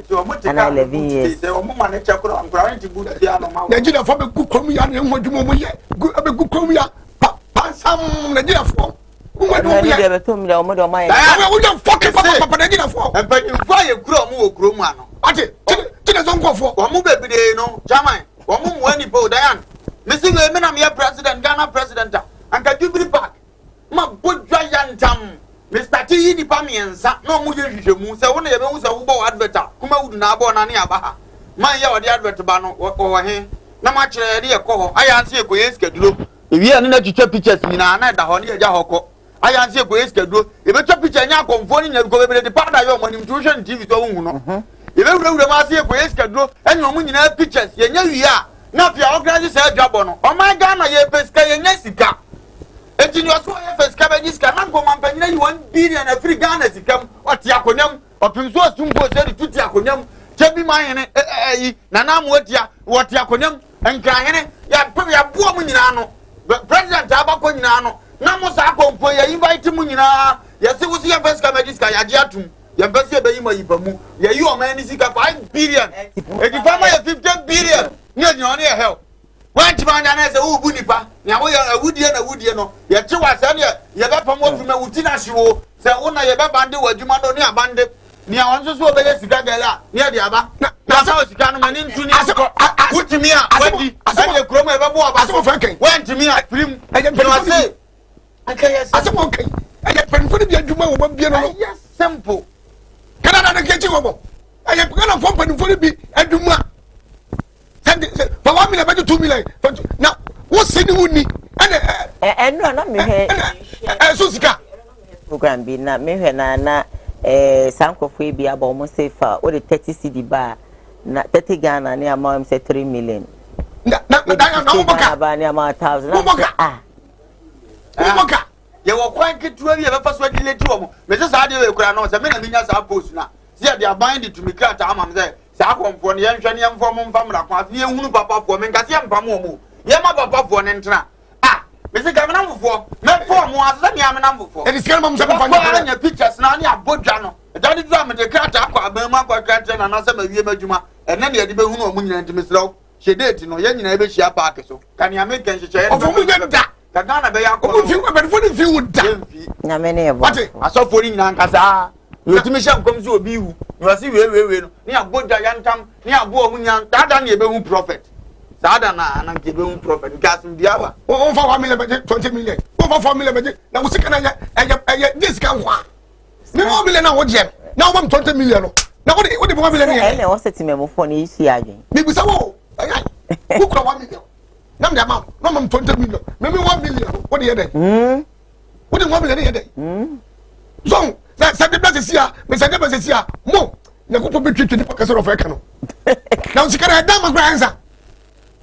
so omo te ka 11 years se omo ma ne chekro ankra nti bu dia no ma Nigeria for be ku krom ya ne ho dwuma mo ye be ku krom ya pasam Nigeria for Nigeria be to mi da omo do ma ye we don't fucking papa Nigeria for empanyi fu aye kuro mu wo kuro mu ano ate tine zo nkofo omo bebide no jaman omo mu ani po dayan missing me na me president Ghana president anka Jubilee Park ma bodwa yantam Mr. T ni pa miensa no mu ye hwehwemu se wo na ye be hu se wo bo advert Kumawood na abo na ne aba ha man ye wo de advert ba no wo he na ma kire de ye ko ho aya nse ko ye schedule ewi ane na twitwa pictures ni na da ho ne ye ja hoko aya nse ko ye schedule e be twa picture nya konfo ni nya ko be de pada yo mo ni tuition TV to hu no e be wura ma se ko ye schedule enyo mu nyina pictures ye nya wi a na pia organize se adwabo no o ma Ghana ye pesika ye nya sika eti ni oso ye pesika be sika na ko man panyina yi 1 billion afri Ghana sikam oti akonyam opimso asumfo se de tuti akonyam tebi man hene yi na na mo atia woti akonyam enkra hene ya buo mu nyina no president abako nyina no na mo sa kompo ya invite mu nyina ya se wusi ya pesika be sika ya je atum ya pese be yi ma yibamu ya yi o man ni sika 5 billion eti fama ya 50 billion ni nyone ya help wanti banya na se ubu nipa nya wo ya awudie na awudie no ye che wa se ne ye be pam ofi ma wuti na hyewo se wo na ye be bande wadwuma no ne abande ne a wonso so be ye sika gala ne de aba na asa osika no mani ntuni akọ utimi a wadi ase kromo e bebo abaso wantimi a film no say ase mo kan aye penfo bi adwuma wo ba bia no simple kana na kechi wo bo aye kana fo penfo bi adwuma send for 1 million be 2 million na wo seni woni no na me he so sika program bi na me hwe na sankofo bi aba omo sefa o de 30 cedi ba na 30 Ghana ne amount say 3 million na boka ba ne amount 1000 boka ye wo kwan ketua bi e be fa so delete wo mo me se sa de we kura no se me na minya sa post na se de aban de tumi kra ta amam se sa akonfo ne yenhwe ne yemfo mo mfa mra kwa ye hunu papa fo me nkase yempa mo mo ye ma papa fo ne ntra me se gamna mfo me fo mo asa me amna mfo e diskere mo se mfa nya nya pictures na ne abodwa no e da de dua me de kra ta akwa aban ma kwa kra na na se ma wie madwuma ene ne de be hunu o mu nyina ntimi sraw she date no ye nyina e be hia park so kan ya me kan hyeche ye ofo mu nya da Kagana be yakọ. Obu fi be fo ni fi wuda. Na me ne ebo. Ati asofo ni nyina nkasa. Yotimi hye nkom so obi wu. Ni wasi we no. Ni abodwa yantam, ni abo omu nyan. Tada na ebe hu prophet. Sada na nke be hu prophet. Nkasim biawa. O fa 1 million be 20 million. O fa 4 million be na wo sika na ya this kan kwa. Ni 1 million na wo jem. Na wo 20 million no. Na wo de 1 million ni. Ele wo setime mo fo ni isi adwen. Mi bisa wo. Ayai. Wo kura 1 million. Nam de amount. No 20 million. Maybe 1 million. What do you say? What do 1 million dey? So, that the place here, me say the place here. Mo, na ko be twetwe ni pakase of eka no. Na o sikara da ma gra answer.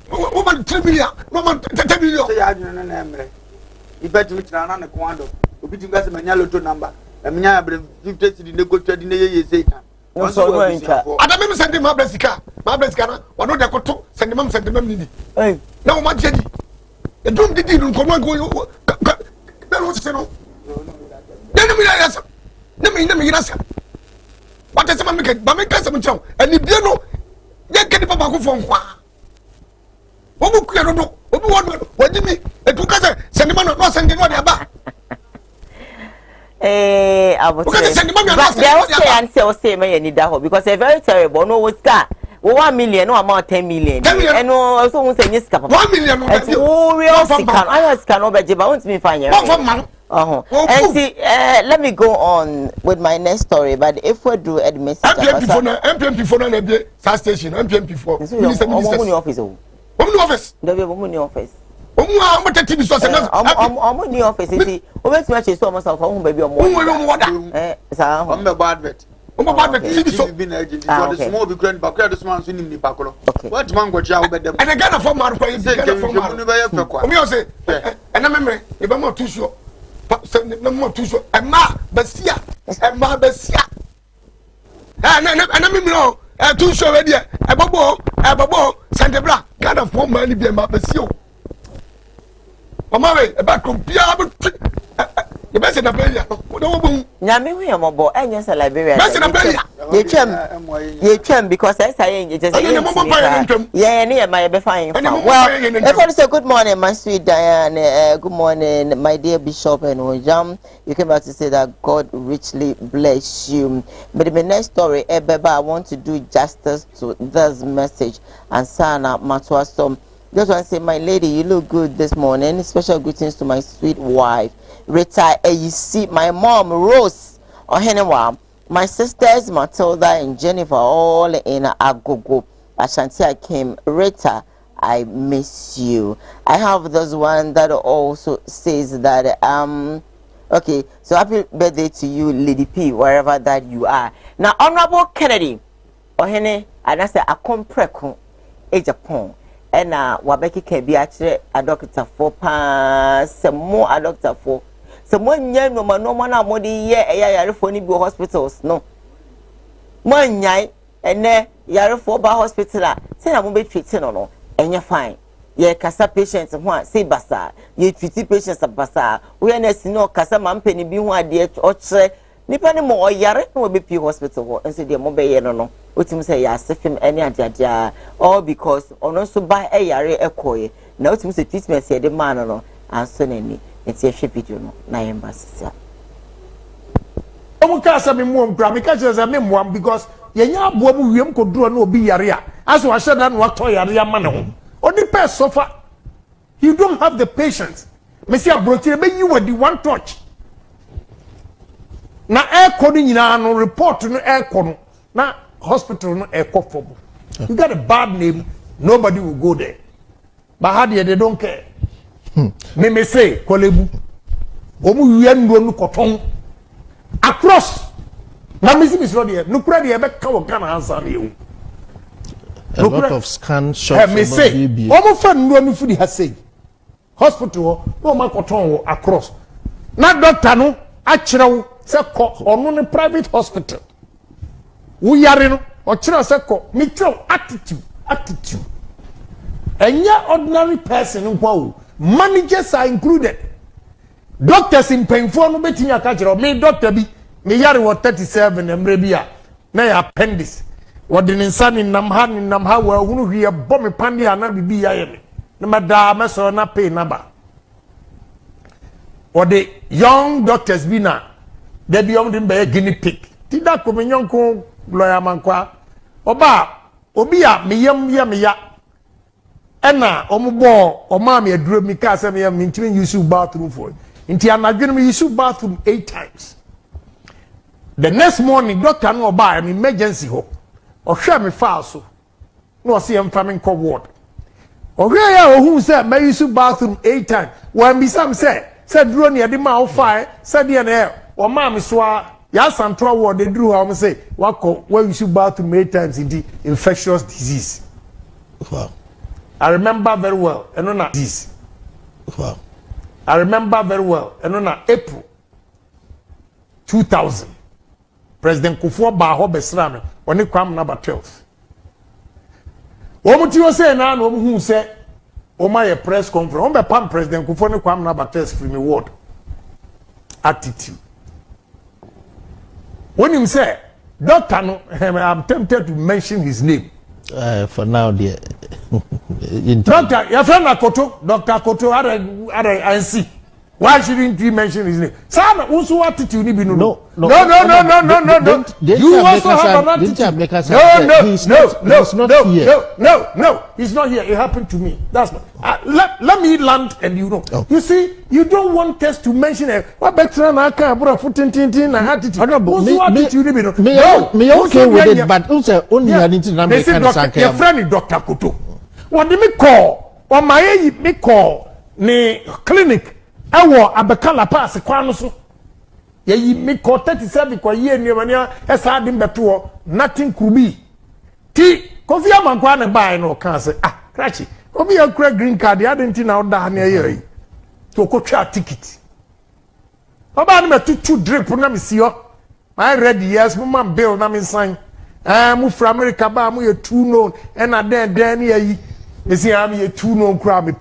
Wo man 3 million, no man 10 million. Say ya adwene na emre. Ibeti mi tira na ne kwando. Obi ti ngase manya lotto number. Emnya abre 50 cedi ne go twadi ne ye say kan. No so no encha. Adame mi send ma blessika. Ma blessika na, wa no de ko to send mam ni. Eh. Na o ma jedi. E dum didi dun ko ma go na no se no. Na mi ya sa. Na mi ya sa. What is ma me ka some chon. Ani bia no. Ye kedi papa ko fo nkwa. Wo bu ku ya no. Obi won wadi mi. E tu ka se send ma no send no de aba. I would say me need that because it's very terrible. No, what's that? 1 million, no amount 10 million. 10 million. And no, also won't say yes, 1 million. It's real sick. I just cannot be, but won't me find you. And see, let me go on with my next story. But if we do a message, MPMP for no station, MPMP for office. Office. There be woman office. I'm TV so I'm new office. See, over too much is so much of home baby or more. I'm a bad vet. I'm a bad vet. TV so been agent for the small because back this man in the Pacolo. What man go jaw bet them? And I got a form man for you. Me say, and I remember if I'm not too sure. No more too sure. And ma Bessia. And ma Bessia. And I remember too sure already. A babo, Santa Bra, got a form man be ma Bessio. Mama, about compare, the best in the Belia. Yami, we are more and yes, a Liberia. You can because I say it is yeah, near my befine. Well, everyone say good morning, my sweet Diane. Good morning, my dear Bishop and Ojam. You came back to say that God richly bless you. But in the next story, Ebeba, I want to do justice to this message and Sana Matuasom. Just want to say, my lady, you look good this morning. Special greetings to my sweet wife, Rita. You see, my mom, Rose, Ohenewa, my sisters, Matilda and Jennifer, all in Agogo. Ashanti, I came. Rita, I miss you. I have this one that also says that, okay, so happy birthday to you, Lady P, wherever that you are. Now, Honorable Kennedy, Ohene, and I say, I come preco, Japan. And wabeki can be actually a doctor for some more a doctor for someone young no man modi ye for hospitals no one yai and there yare for ba hospital say I won't be treating no and you're fine ye kasa patients one say basa ye treat patients of basa we are no kasa man penny be one dear or tre nipa ni mo yare no be p hospital and say the mo be no Utim say ya sefim any ajaja all because ono so buy e yare ekoye na utim say treatment say the man no anso nani enti ehwe video no na embassy omu ka say me muam bra me ka say me muam because yenya aboa mu wiem koduro na obi yare a aso wa sheda na wato yare ama ne ho odi pe suffer. You don't have the patience. Me see abrochire be you with the one touch. Na air ni nyina no report no air no na hospital no air for. You got a bad name, nobody will go there. But how they don't care. Me say kolebu. Omu yendo no koton across. Na me see this road here. No kura dey be ka wo kana answer you. A lot of scan shots. Me say omu fa nro no fu di ha say. Hospital no ma koton wo across. Na doctor no a kirew se ko onu ne private hospital. Wo yare no o kirew se ko me kirew attitude. Enya ordinary person nko managers are included. Doctors in painful no betimi aka kire me doctor bi me yare wo 37 emre bi a na ya appendix wode ne nsa ni nam ha wa hunu hwie bo me pande ana bibi ya ye me na mada meso na pay number wode young doctors bi na de bi om dem be guinea pig ti da ko me nyonko lawyer mankwa oba obi a me yam ya ena omubo oma me aduro mi ka se me yam ntimi use bathroom for nti anadwene me use bathroom 8 times. The next morning doctor no buy an emergency ho ohwe me file so no see am faming co ward ohwe ya ohun say me use bathroom 8 times when be some say duro ne de ma wo file say de na o ma me so ya santo ward de duro ha say wako we use bathroom 8 times in the infectious disease. Wow. I remember very well and on this. Wow. I remember very well and on April 2000 President Kufuor ba ho besra me oni kwam number 12. Omuti o say na no hu say o ma ye press conference on be pam President Kufuor ni kwam number 12 free me word attitude. When him say doctor no I'm tempted to mention his name. For now dear. Doctor your friend Akoto, Dr. Akoto are see. Why shouldn't we mention his name? Sam, also attitude ni binu. No. You also have an attitude. No. He's not here. It happened to me. That's not. Let me land and you know. Oh. You see, you don't want us to mention it. What better na ka bro futintin na attitude. Also attitude ni binu. Me okay with it, but also only need to number can your friend Dr. Akoto. What do me call? Or my me call ni clinic. Ewo abekala pass kwano so ye yi me ko 37 kwa ye ni mania esa dim beto nothing kubi ti Kofi Amankwa ne buy no kan say krachi obi akura green card ya denti na oda na ye to ko twa ticket oba na metutu drip na me si yo my ready yes mo man bill na me sign mu from America ba mu ye too known and then ye me see am ye too known kra me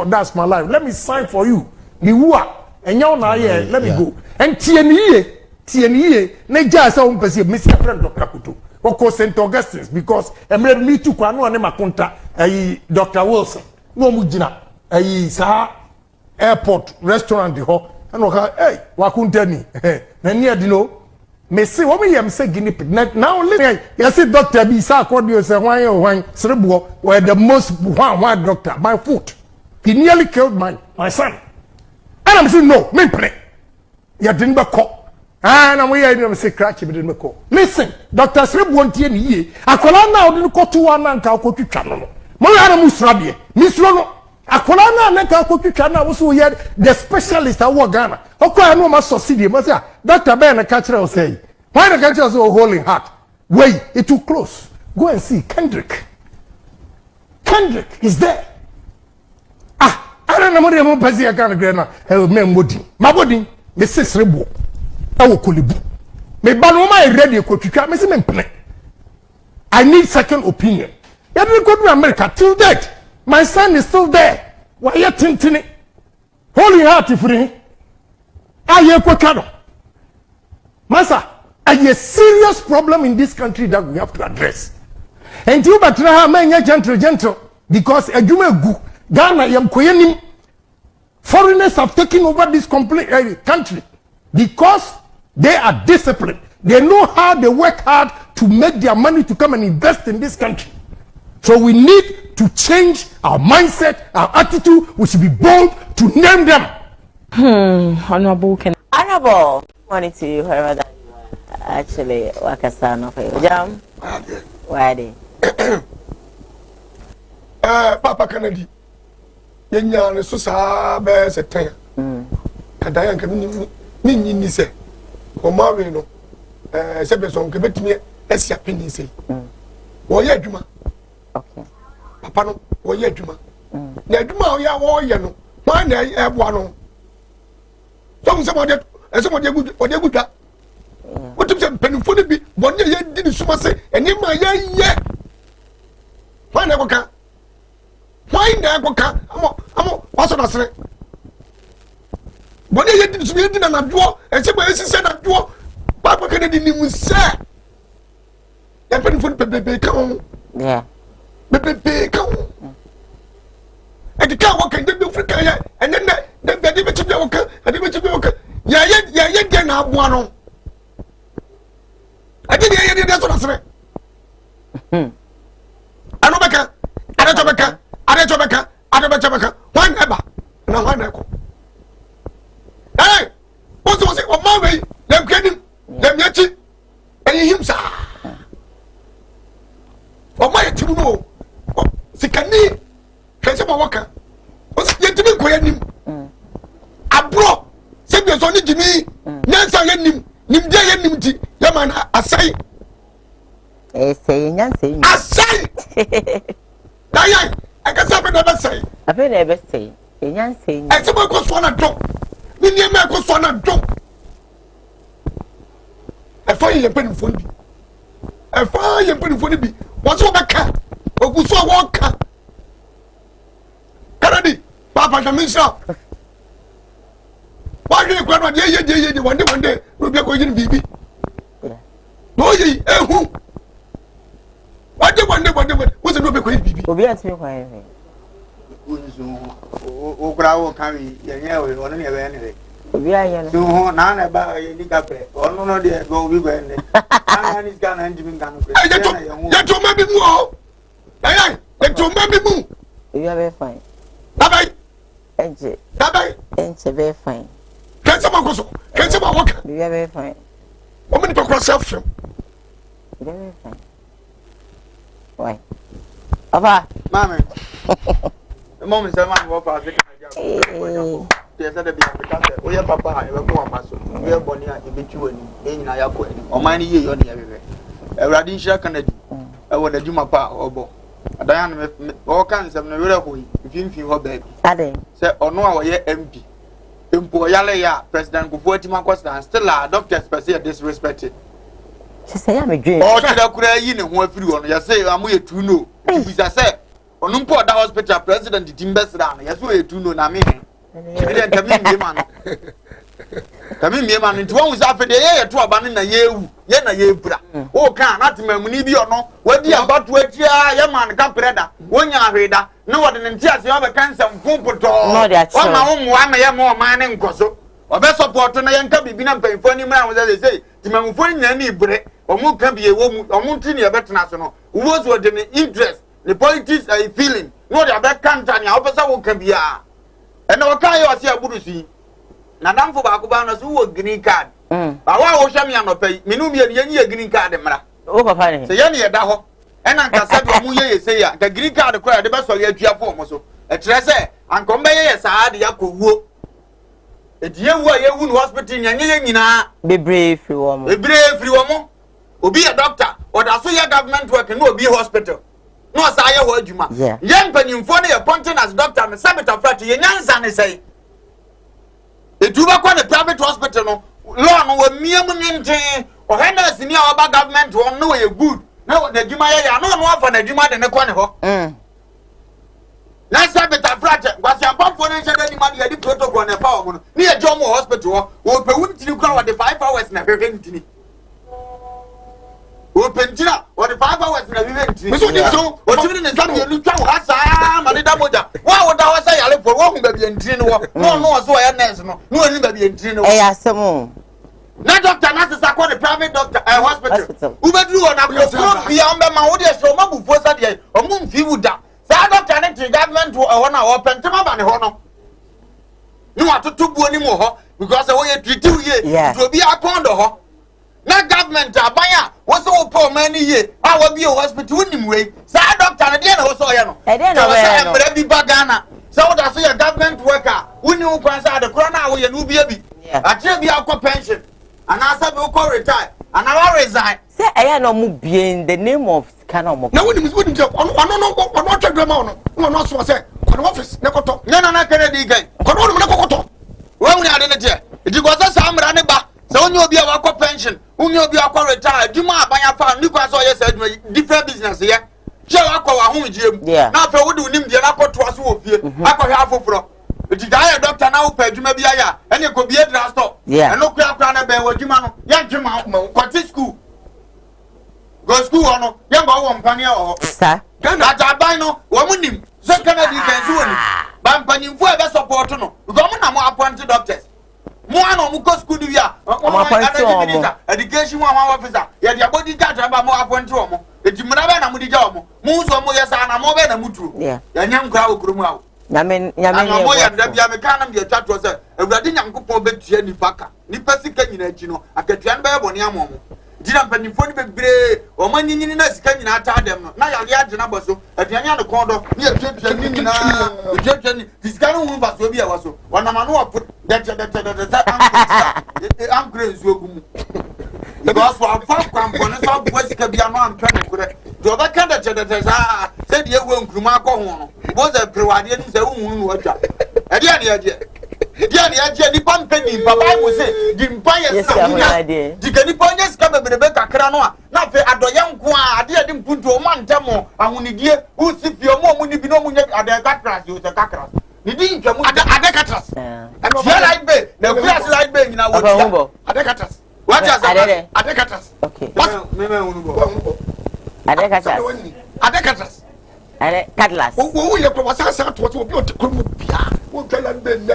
that's my life, let me sign for you. Ni wua enya na ye let me go and tie ni ye na ja sa o mpese me see friend Dr. Akoto o ko St. Augustine because emre me tu kwa no ne makonta Dr. Wilson no mu gina sa airport restaurant ho and o ka wakunta ni na ni adino me see wo me yem say guinea pig now let you see doctor bi sa accordio say hwan serebo were the most one doctor my foot he nearly killed my son. And I'm saying no, me pray. You didn't be call. And I'm here say crash me didn't call. Listen, Dr. Sreb won't hear me. Akola now didn't call to one and ka ko twitwa no. Mo ya na musrabie. Misro no. Akola na na ka ko twitwa na wo so here the specialist awo Ghana. Okwa no ma succeed. Mo say Dr. Ben na ka kire o say. Why na ka kire so holding heart? Wait, it too close. Go and see Kendrick. Kendrick is there. I don't know what I'm going to say. I can't agree now. My body, me sis rebo. I will call you. Me banoma is ready. Me say me play. I need second opinion. You didn't go to America till that. My son is still there. Why you thinking? Holy heart free. Are you kwakado? Masa, a serious problem in this country that we have to address. And you but now man gentle because a gu Ghana yam koyenim foreigners have taken over this complete country because they are disciplined. They know how they work hard to make their money to come and invest in this country. So we need to change our mindset, our attitude. We should be bold to name them. Honorable, morning to you, wherever that you are. Actually, Wakasano for you. Jam? Why? Papa Kennedy. Yenya ne so saa be setan. Kadayan ka ni se. O mawe no. Se be so nke betimi esia peni se. Wo ye adwuma. Okay. Papa no wo ye adwuma. Na adwuma wo ye no. Ma na eboa no. So se mo de gudwa. Wotum se penifo ne bi bone ye di ni suma se eni ma ye. Ma na ko ka. Why na go ka amo waso na sere boni ye di sumi di na naduo e se bo esise naduo Papa Kennedy ni mu se ya pe ni fon bebe ka on bebe ka on e di ka wo kan de Africa ya ene ne de de be ti be wo kan ade be ti be wo kan ya de na aboa no ade ye de so na sere ano beka ade to beka Adebeka, one ever, no one echo. Hey, what's was it? Oh, my way, them getting them yeti, and him, sir. Oh, my Tibuno, Sikani, Kasama Waka, was yet to be queer. I brought, send your son to me, Nancy, Nim, Yaman, I say, I say, Diane. I can say never say. I feel never say. You can't say. I say go swan drop. Me near me go swan drop. I find you penny phone. I find you penny phone be. What's over car? O go so walk car. Kennedy, Papa Jamisa. Why do you go on ye one day we be going bibi. No ye who? What do one day what's no be going bibi. Obi ati me kwai me. O krawo kami yenye we ono ne be ne. Obi aye no. So na na ba ye ni kapre. Ono no de go obi go ene. Na ni ska na njimi ngano kre. Ya to ma bi mu o. Aye, ya to ma bi mu. You are very fine. Bye. Enche. Bye. Enche very fine. Can someone go so? Can someone walk? You are very fine. What many talk yourself film? Very fine. Why? Papa, mama. The moment say man go pass the car. They said be because we your papa e be ko amaso. We boni a e be twu ani. E nyina ya ko ani. O man ye yo ne ya bebe. Ewrade nhira Kennedy. E wo da djuma pa obo. Adan me o kan sem no were ko yi. Mfimfin ho ba bi. Ade. Say ono a wo ye MP. Empo yale ya President Kufuor Tima Costa still a doctors per se disrespected. She say am dream. O tira kura yi ne ho afiri ono. Ya say amu ye tu no. Bisa say onu mpo da hospital president Timbesra no. Ya so ye tu no na me. Evident kami man. Kami man nti won usa afede ye to aba na ye ewu. Ye na ye bra. O kan na temamuni bi ono. Wadi abato atia ye man ka preda. Wonya ahweda. No wode ne ntia se obe cancer mfumpoto. No de achi. Wa ma wo mo ama ye mo man ne nkoso. Obe support na ye nka bibi na mpemfo ni mra wo say timamfo nya ni ibre. Omu ka bi ewo mu. Omu nti ne betena so no. Wo so de ne interest. The politics are feeling. No de abe kanta ni opesa wo ka bia. Ena wo kan ye o se aburusi. Na damfo ba ko ba no so wo green card. Ba wa wo hwam ya no pay. Minu mi ye green card mra. O papa ni. Se ye ne ye da ho. Ena nka se do mu ye se ya. Ka green card ko ya de be so ye atua fo mo so. E kire se anko mbe ye saa de yakowuo. E die wu a ye wu no hospital nyanye ye nyina. Bebre free wo mo. Bebre free wo mo. Obi a doctor, or da so ye government work no obi hospital. No sa ye ho adwuma. Ye mpanimfo ne ye ponting as doctor me sabita frat ye nyansa ne sei. Etuba kwa the private hospital no law no we miam nten o hena sini a oba government won no we good na the djuma ya no no afa na djuma de ne kwa ne ho na sabita frat kwasi ampafo ne nche de ma de protocol ne fa o no ne ye jomo hospital ho o pe wuntini kwa wa de 5 hours na hwehwe ntini o pentina o de 5 hours na hwehwe ntini so o timi ne sabe ye lutwa ho asa ma de da moja wa wo da ho say yale for wo hu ba bi ntini no no so ya nurse no no ani ba bi ntini no eh asemo na doctor na sesa ko the private doctor hospital ubedru wona ko bia on be ma wo de so ma bu fosa de o mu mfi wuda sa doctor ne government wo na wo pentema ba ne ho no ni wa tutu buo ni mo ho because wo ye treat ye to bi akondo ho na government abaya wo so wo po man ye a wo bi hospital unim we sa doctor ne de na wo so ye no e de no we no bi bagana so wo da so ye government worker uni wo kwan sa de corona wo ye no bi abi atre bi akọ pension and asa be ko retire and I resign say I no mu be in the name of kana mo na woni ono twadwa ma ono so say kono office ne koto na Kennedy gan kono ono ne koto wo woni ade ne tie iti ko sa amra ne ba se onye obi a wakọ pension onye obi akọ retire djuma abanya fa ni kwa so ye say different business ye je wakọ wa hu jiem na fa wo de unim de na koto aso wo fie akọ hwe afoforo iti da ya doctor na wo pa djuma bia ya ene ko bie drasto eno kura na be wo djuma no ya djuma ko ti school go school ono ya ba wo mpane o sa kana ta ban no wo munim so Kennedy kan so woni ba mpanimfo e be support no because mo na mo appoint doctors mo ana mo go school dia education one officer ya dia body guard ba mo appoint o mo eti mra ba na mo dija o mo mo so mo yesa na mo be na muturo ya nyam kra okromu awo nyame mo ya nda bia me kan na me twa to se awurade nyankopon betua nipa ka nipa sika nyina achi no akatua no be bone amomo dina mpanimfo ni bebre o manyinyini na sika nyina ata dem no na yale agena boso aduanya ne kondo ni atwatwa ni nyina atwatwa ni sika no hu baso bi a waso wanama no wapo am crazy ogumu because wa fa kwampone sa bua sika bia no am twa ne kure do ba kan da chedete sa se die wo nkruma akọ ho no bo ze prewade ni se hu no watwa dia ni aje ni pampeni baba mo se di mpa ye sa di kani ponye ska bebrebe kakra no a na fe adoye nko a ade de mpuntu o ma ntamo ahunidie u si fi o mo ni bi no mu nye ade kakra si o se kakra ni di ntwa mu ade kakra and fe like be na kura si like be nyina wo ade kakra what is ade kakra okay me unu bo ade kakra ade kakra ade katlas wo ye ko wasa sa to obi o te kromo bia wo twala be ne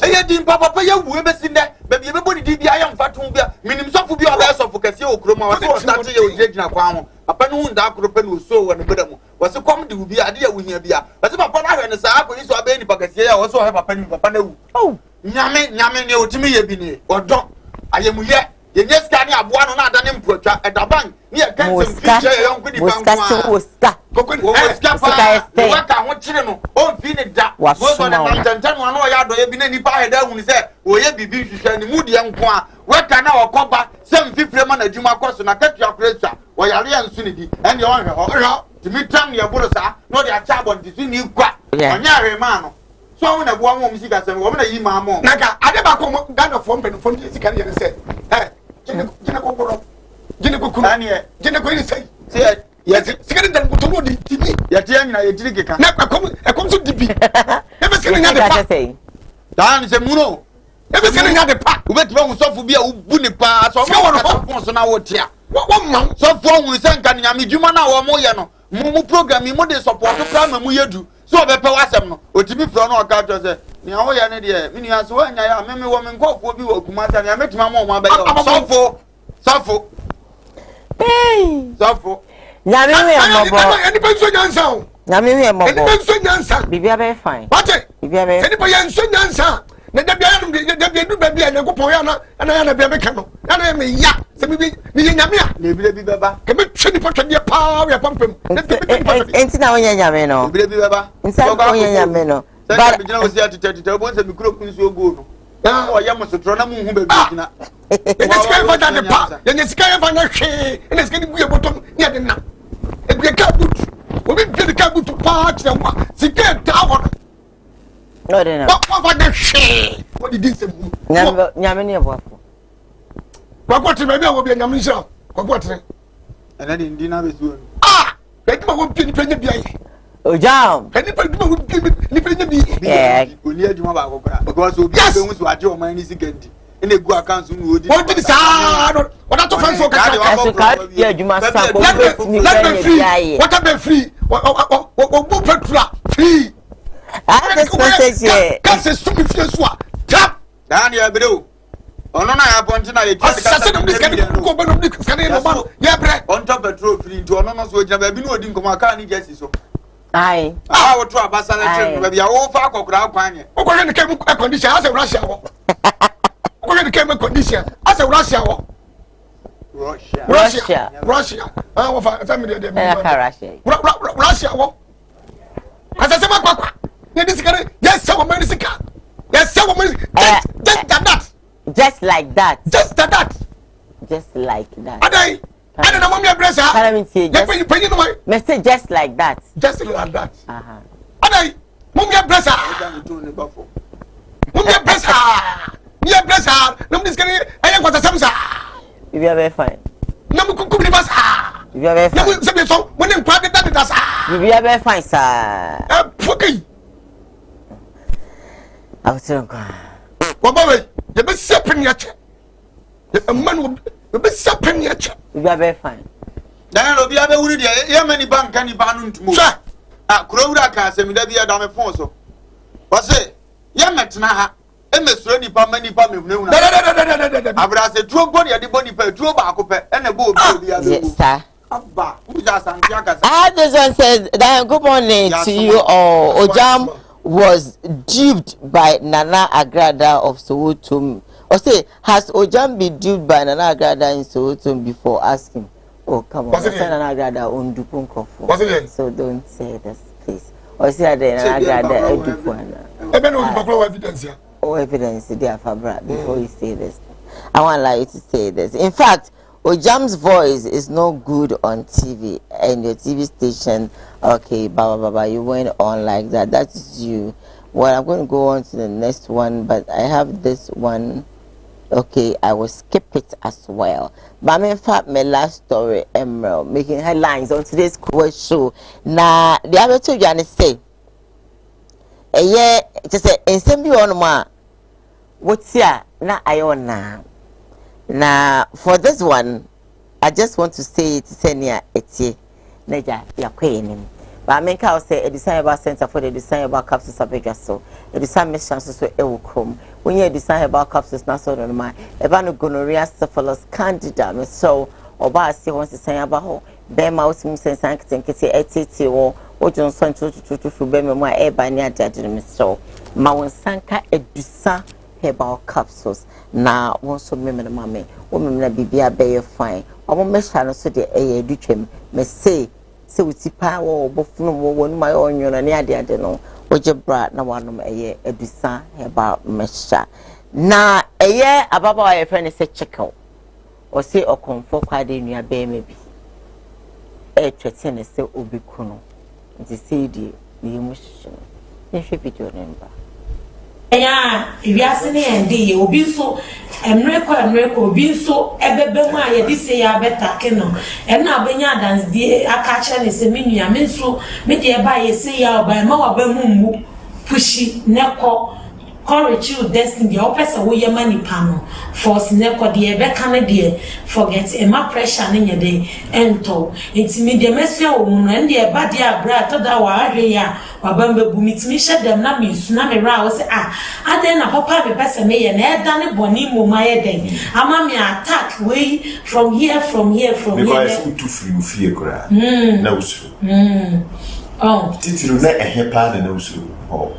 eye di papa ye wu be sin de be bi be bodi di bia ye mfatum bia minim sofu bia oba sofu kase o kroma wa so start ye o jegina kwa ho papa no hunda akro pe no so wo ne beda mu wo se kom de wu bia ade ya wu hia bia wo se papa na hwe ne sa akoni so abe ni pakase ya wo so he papa ni papa na wu nyame ne otimi ye bi ni odo ayemu ye ye nyeska ni aboa no na adane mpuatwa edaban ni ye kanse mfiche ye yonku di bankwa kokoni wo skapa wo ka ho kire no o fi ni da wo so na mantantan no no ya do ye bi na nipa heda hu ni se wo ye bibi hwehwe ni mudi enko a wo ka na okoba se mfifire ma na adwuma koso na katua pressure wo yare ya nsu ni di en ye won hwe timitam ye boro sa no de acha abon ti ni kwa onya hwe ma no so wo na bo wo msika se wo na yi ma mo naka ade ba ko Ghana fo mpen fo ndi sika ye se jina kokoro jina kokuru jina ko ni sai yes sikari dan ko to di tibi ya tie nyina ye diri keka na akom so dibi e be sikari nya de pa dan se muno e be sikari nya de pa u beti ba hu sofu bia u bu ni pa so mo ka so na wo tia wo ma sofu hu se nka nya me dwuma na wo mo ye no mu program mu de support program mu yedu so be pe wasem no otimi fro na o ka to se ni awo ya ne de mi ni aso wa nya ya me wo me nkofo bi wo kumata ni ametima mo ma be yo sofu sofu nyame we mobo ani ben so nyansa o nyame we mobo ani ben so nyansa bibia be fine wate bibia be ani po yan so nyansa na da bia du ba bia na ko po ya na bia be ka no na me ya se bibi ni nyame a na bibia bi baba ke me twani potwade pa ya pampam enti na wonya nyame no bibia bi baba nsa wonya nyame no ba bi jina wo sia tete bo se mikro kun so go no o ya mo sotro na mu hu ba bi jina ene sika fa da pa ene sika fa na hwe ene sika ni buye bottom ni ade na ebie ka but obi bi ka but pa kire wa sika ta ho no de na wa fa na hwe what did this mu nyame ne boafo kwa tire bi a wo bi nyame nshira kwa tire ene di ndi na be suo be di ma wo bi ni penya bi aye ojam eni pa di ma wo bi ni penya bi oni adwuma ba akokora because obi be hu so age o man ni sikandi ene gu account nu odi o di sa no o da to fan so ka ya adwuma sa ko be free what be free o bu petrol free this message here ka se su mi fie so a tap dan ya breu Ono na ya ponti na ye kasa no diskani ko be no diskani no ba ye bre on top petrol free nti ono no so ogina ba bi no odi nkomo aka ni jesi so ai wo to abasa na trim ba bia wo fa akokura akwanye wo ko ne kem condition asa Russia wo wo ne kem condition asa Russia wo Russia wo fa family de Russia wo asa se makwa ne diskani yes so man disika yes so man just like that just that adai ana na mommy abresa me just like that adai mommy abresa mommy abresa no diskani ayen kwata samsa you are very fine no mu kuku ni basa you are very fine no se be so mo ne kwa that sa you are very fine sir fuki awutonko wabawe ye be sepin ya che man we be sepin ya che you are very fine dan lo bia be wuri de ye mani bank ni ba no ntumo kuro wura ka asem da bia da me fon so wase ye metena ha e mesuro nipa mani pa mehunu abra se tuo gboni ya de boni pa tuo ba ko pe e na bo obi ya be sir abba uja santia ka this one says that good morning to you all. Ojam was duped by Nana Agrada of Soweto. Or say, has Ojam been duped by Nana Agrada in Soweto before? Ask him. Oh, come on. Nana Agrada on Dupon Kofo. So don't say this, please. Or say that Nana Agrada Dupon. Evidence. Oh, evidence there, Fabra, before you say this. I want like you to say this. In fact, Ojam's voice is no good on TV and your TV station. Okay, baba, you went on like that. That is you. Well, I'm going to go on to the next one, but I have this one. Okay, I will skip it as well. But in fact, my last story, Emerald, making headlines on today's Koowaa Show. Now, the other two you say, just say, in some on ma, what's here? Na ayona. Now, for this one, I just want to say it, Senia, Eti, Neja, Yaquain. But I make out say a design about center for the design about capsules of Vegas. So, a design mission so it will come. When you design about capsules, not so on my Evano gonorrhea, syphilis, candida, so, or by see wants to say about her, bear mouse, and sanctity, ATT, or Johnson to bear my air by near judgment. So, Mawan Sanka, a design herbal capsules. Now, once so remember, mammy, woman, be a bay fine. I won't mesh her so the air do trim, may say. So it's power or both no one my own you and I don't know what you brought no one a year a design about mesha. Now a year above our friend is a check out or say or comfort quite in your bay maybe a threaten is still ubikuno. The CD the emotion. If you be your number. Yeah, if you are saying and they will be so and record being so ebema ye this say ya better keno and now benya dance the akacha ne se menu ya menso me de ba ye say ya ba ma wa ba mu pushi neko courage you destiny the opesa wo ye mani pano force neko de be kan de forget e ma pressure ne nye de ento intimi de mesia wo no and de ba de abra to da wa ahwe ya wa ba mbebu mitimi she dem na me su na me ra wo say aden na papa be pesa me ye na e da ne boni mo ma ye den ama me attack way from here because you too free kura na usuru oh titiru na ehepa na usuru oh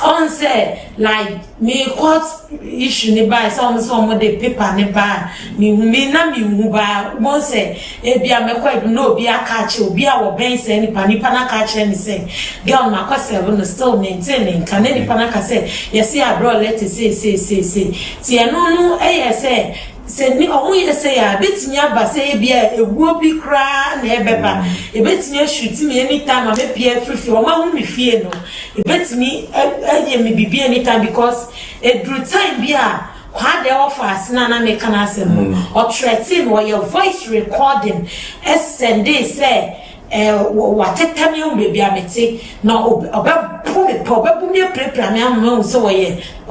on say like me court issue ne buy some the paper ne buy me na me hu ba won say e bia me kwa no obi aka che obi a wo ben say nipa na ka che ni say girl na kwa say no still maintaining can nipa na ka say yes ya bro let it say ti eno say se ni ohun ye say ya betimi aba say bia eguo bi kra na ebeba e betimi shoot me anytime I be pie free o ma hu mi fie no e betimi e me bibi anytime because e through time bia kwa de offers na me kan asem or threaten or your voice recording send say what tell me baby amete na obebu me prepare me am so or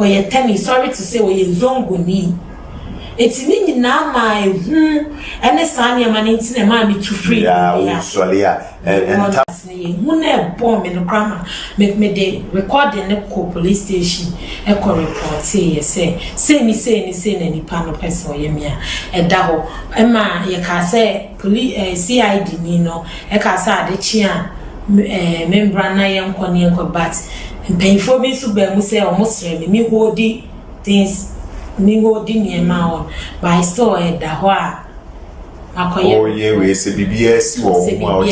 ye tell me sorry to say or ye zongo ni etimi nyina ma ehu ene sane ma ne ntine ma me to free ya solia and hu na bomb no grandma make me dey recording ne ko police station e ko report say ni nipa no person ye me a da ho e ma ye ka say police CID ni no e ka say ade chi a membra na ye nko but mpanyfo bi so ba mu say o mo sere me hodi things me hodi niema on by store e da ho a akoye oh yeah we say BBS wo mo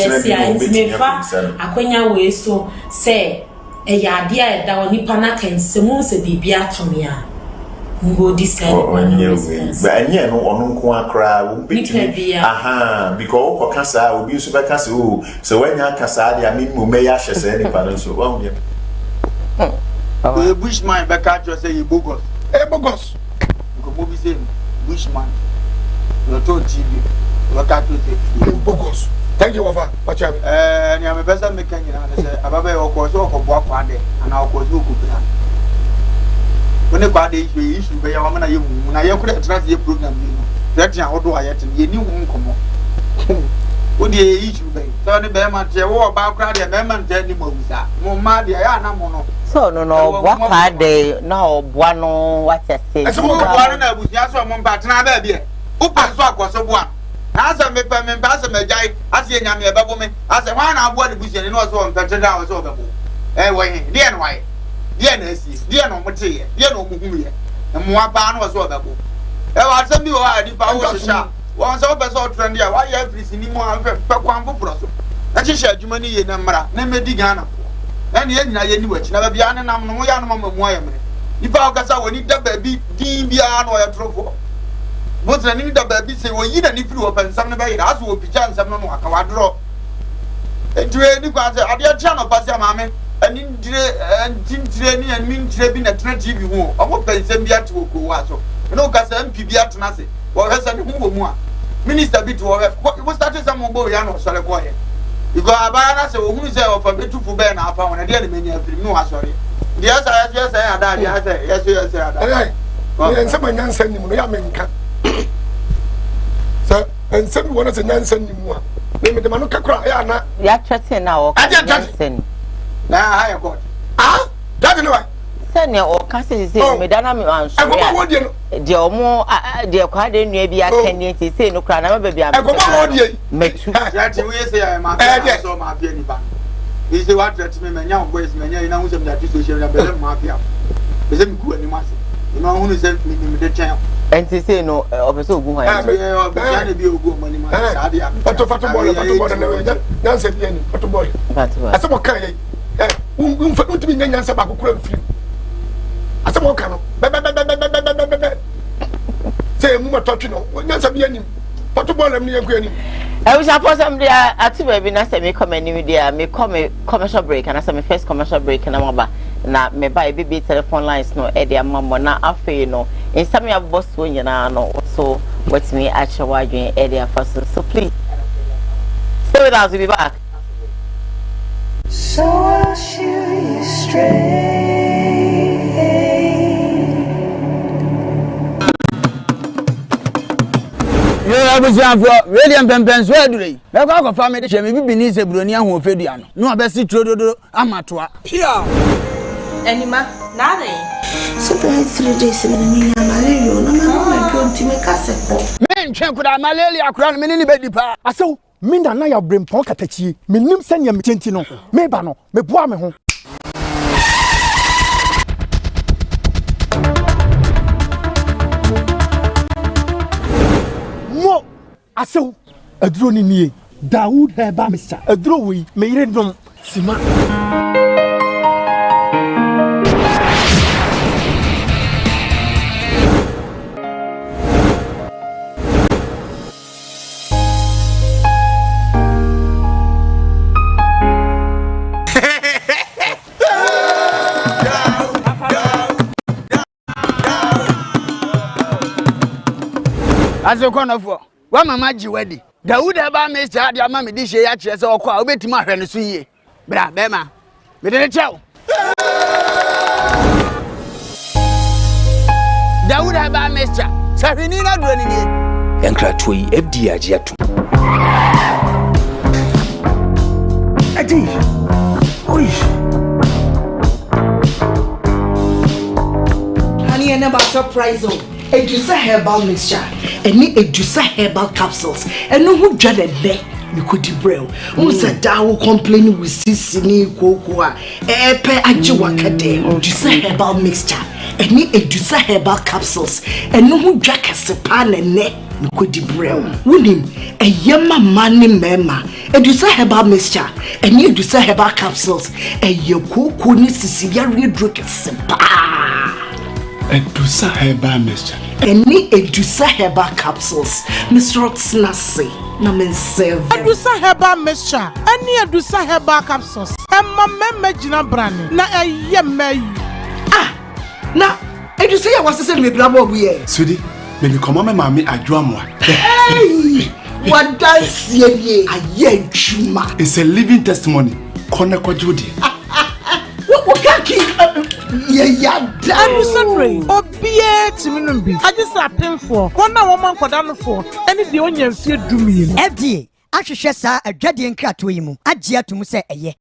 akonya we so say e ya ade a da onipa na kan semu se bibia atomia ngo decide but anya no ono nko akra wo betimi aha because o kasa obi so be kasa o so wanya kasa ade a minimum me ya hyese ni pa no so wa hu the bushman be catch you say you bogus bogus go mo bi say bushman no to TV we catch you say bogus thank you wafa watch out ni am person make nyina say ababa e okwo so okwo bo akwa de ana okwo so okubira when the bad issue be ya wamana ye mu na ye kura trans ye program ni no that ya hodo ayete ye ni hu nkomo wo de issue be so ne be ma je wo ba kura de be ma nte ni mo wusa mo ma de ya na mo no so no bwa de na obwa no what you say so mo bwa na abusia so mo mpa tena ba bia wo pa so akoso bwa asa me pa me ba sa me jai asa ye nyame e babo me asa hwan na abwa de busia ni no so mpete da wo so babo wo he de no wae dia na asi dia no moteye dia no muhumuye mo aba no so obebo e wa asem bi wo adi pa wo sha won so be so trend dia wa ya free sini mo an fe kwan popro so na chi sha adwuma ni ye na mra na medi Ghana na ne nyina ye ni wachi na ba bia ne nam no ya no mama mu ayemre nipa o kasa woni da ba bi din bia na o ya trofo mo tra ni da ba bi se wo yi na ni free wo pensam ne ba yi aso wo picha nsam no no aka wa dro edure ni kwa se ade a tia no pase amame ani ndire ni ani ndire bi na tena TV ho omo pensem bi atu Koowaa Show no kasa MP bi atu na se wo hesa ni hu wo mu a minister bi to wo start some go ya no sore ko ye igo aba na se wo hu se o fa betufu be na afa wona de menya afiri no asore dia sa ya ada dia sa ada eh nsema nyansa ni mu no ya menka so nsema wona se nyansa ni mu a me de manu kakra ya na ya twete na o nyansa ni na high court that no why send o ka se me dana me anso de omo de kwa de nua bi atani ti se no kra na ba bia metu ya ti we say ya ma so ma bia ni ba is the what that me nya boys me nya ina hu se me that social media be ma bia be se me ku ani ma se no hu se me de chen enti se no obeso ogun ha ya be ya ne bi ogun mo ni ma sa dia foto boy na nya se bi ani foto boy asemo kan ye untimi nyanya nsa ba kokura mfiri asemo ka no be say mu matotwe no nyansa bi anim foto ball am ni yanku anim I wish I posted them there at baby na say me come any there me come commercial break and I say me first commercial break na maba na me buy baby telephone lines no e dia mambo na afi no in some ya boss wo nyina no so what me actually wadwen e dia first so please stay with us, we'll be back. So I'll shoot you straight. I was young for William Pempens. Where do they? I got a family. She may be beneath a Brunia who fed you. No, best see Trodo Amatua. Here. Anima, nothing. So, 3 days in the meaning of malaria. No, my God, to make us a man, check with our malaria crown, many baby pa. I saw Minda Naya bring Ponkatachi, Minim Senya Mitentino, Mebano, Mebuame. Mo, I saw a drone in ye. Dawood hair bamister, a drawing, made it from Sima. As a corner for one mamma wedding. Dawood about Mr. Adia Mammy dish ya chess or call bit my friend to see ye. Bra, Bema, we didn't tell. Dawood about Mr. Sahini na do ni. Enkrato yi FD agiato. Adi. Oi. Honey, I never surprise you. Edusa herbal mixture. Any Edusa herbal capsules. And no who dreaded there. You could debrel. Who said that will complain with Sissini Koowaa? Epe Ajiwakade. Edusa herbal mixture. Any Edusa herbal capsules. And no who jack a sepan and neck. You could debrel. Wouldn't a yama money mema. Edusa herbal mixture. Any Edusa herbal capsules. A yoko ni Sicilia drink a sepa. Edusa herbal mixture. Any Edusa herbal capsules. Mr. Otsnasi. Na mensev. Edusa herbal mixture. Any Edusa herbal capsules. Emma meme jina brand. Na yeme. Ah. Na Edusa ya wase se me blabo we. Sudi, me come on mama adwamwa. Hey! What does ye aye juma? It's a living testimony. Kona kwa Judi. What kaki? Yeah, I'm sorry. Obie timinumbi. I just happened for. One woman kodano for. Any the onion fear do me. FDA. Ahwehwe sa adwade nkrato yi mu. Agye atum se eye.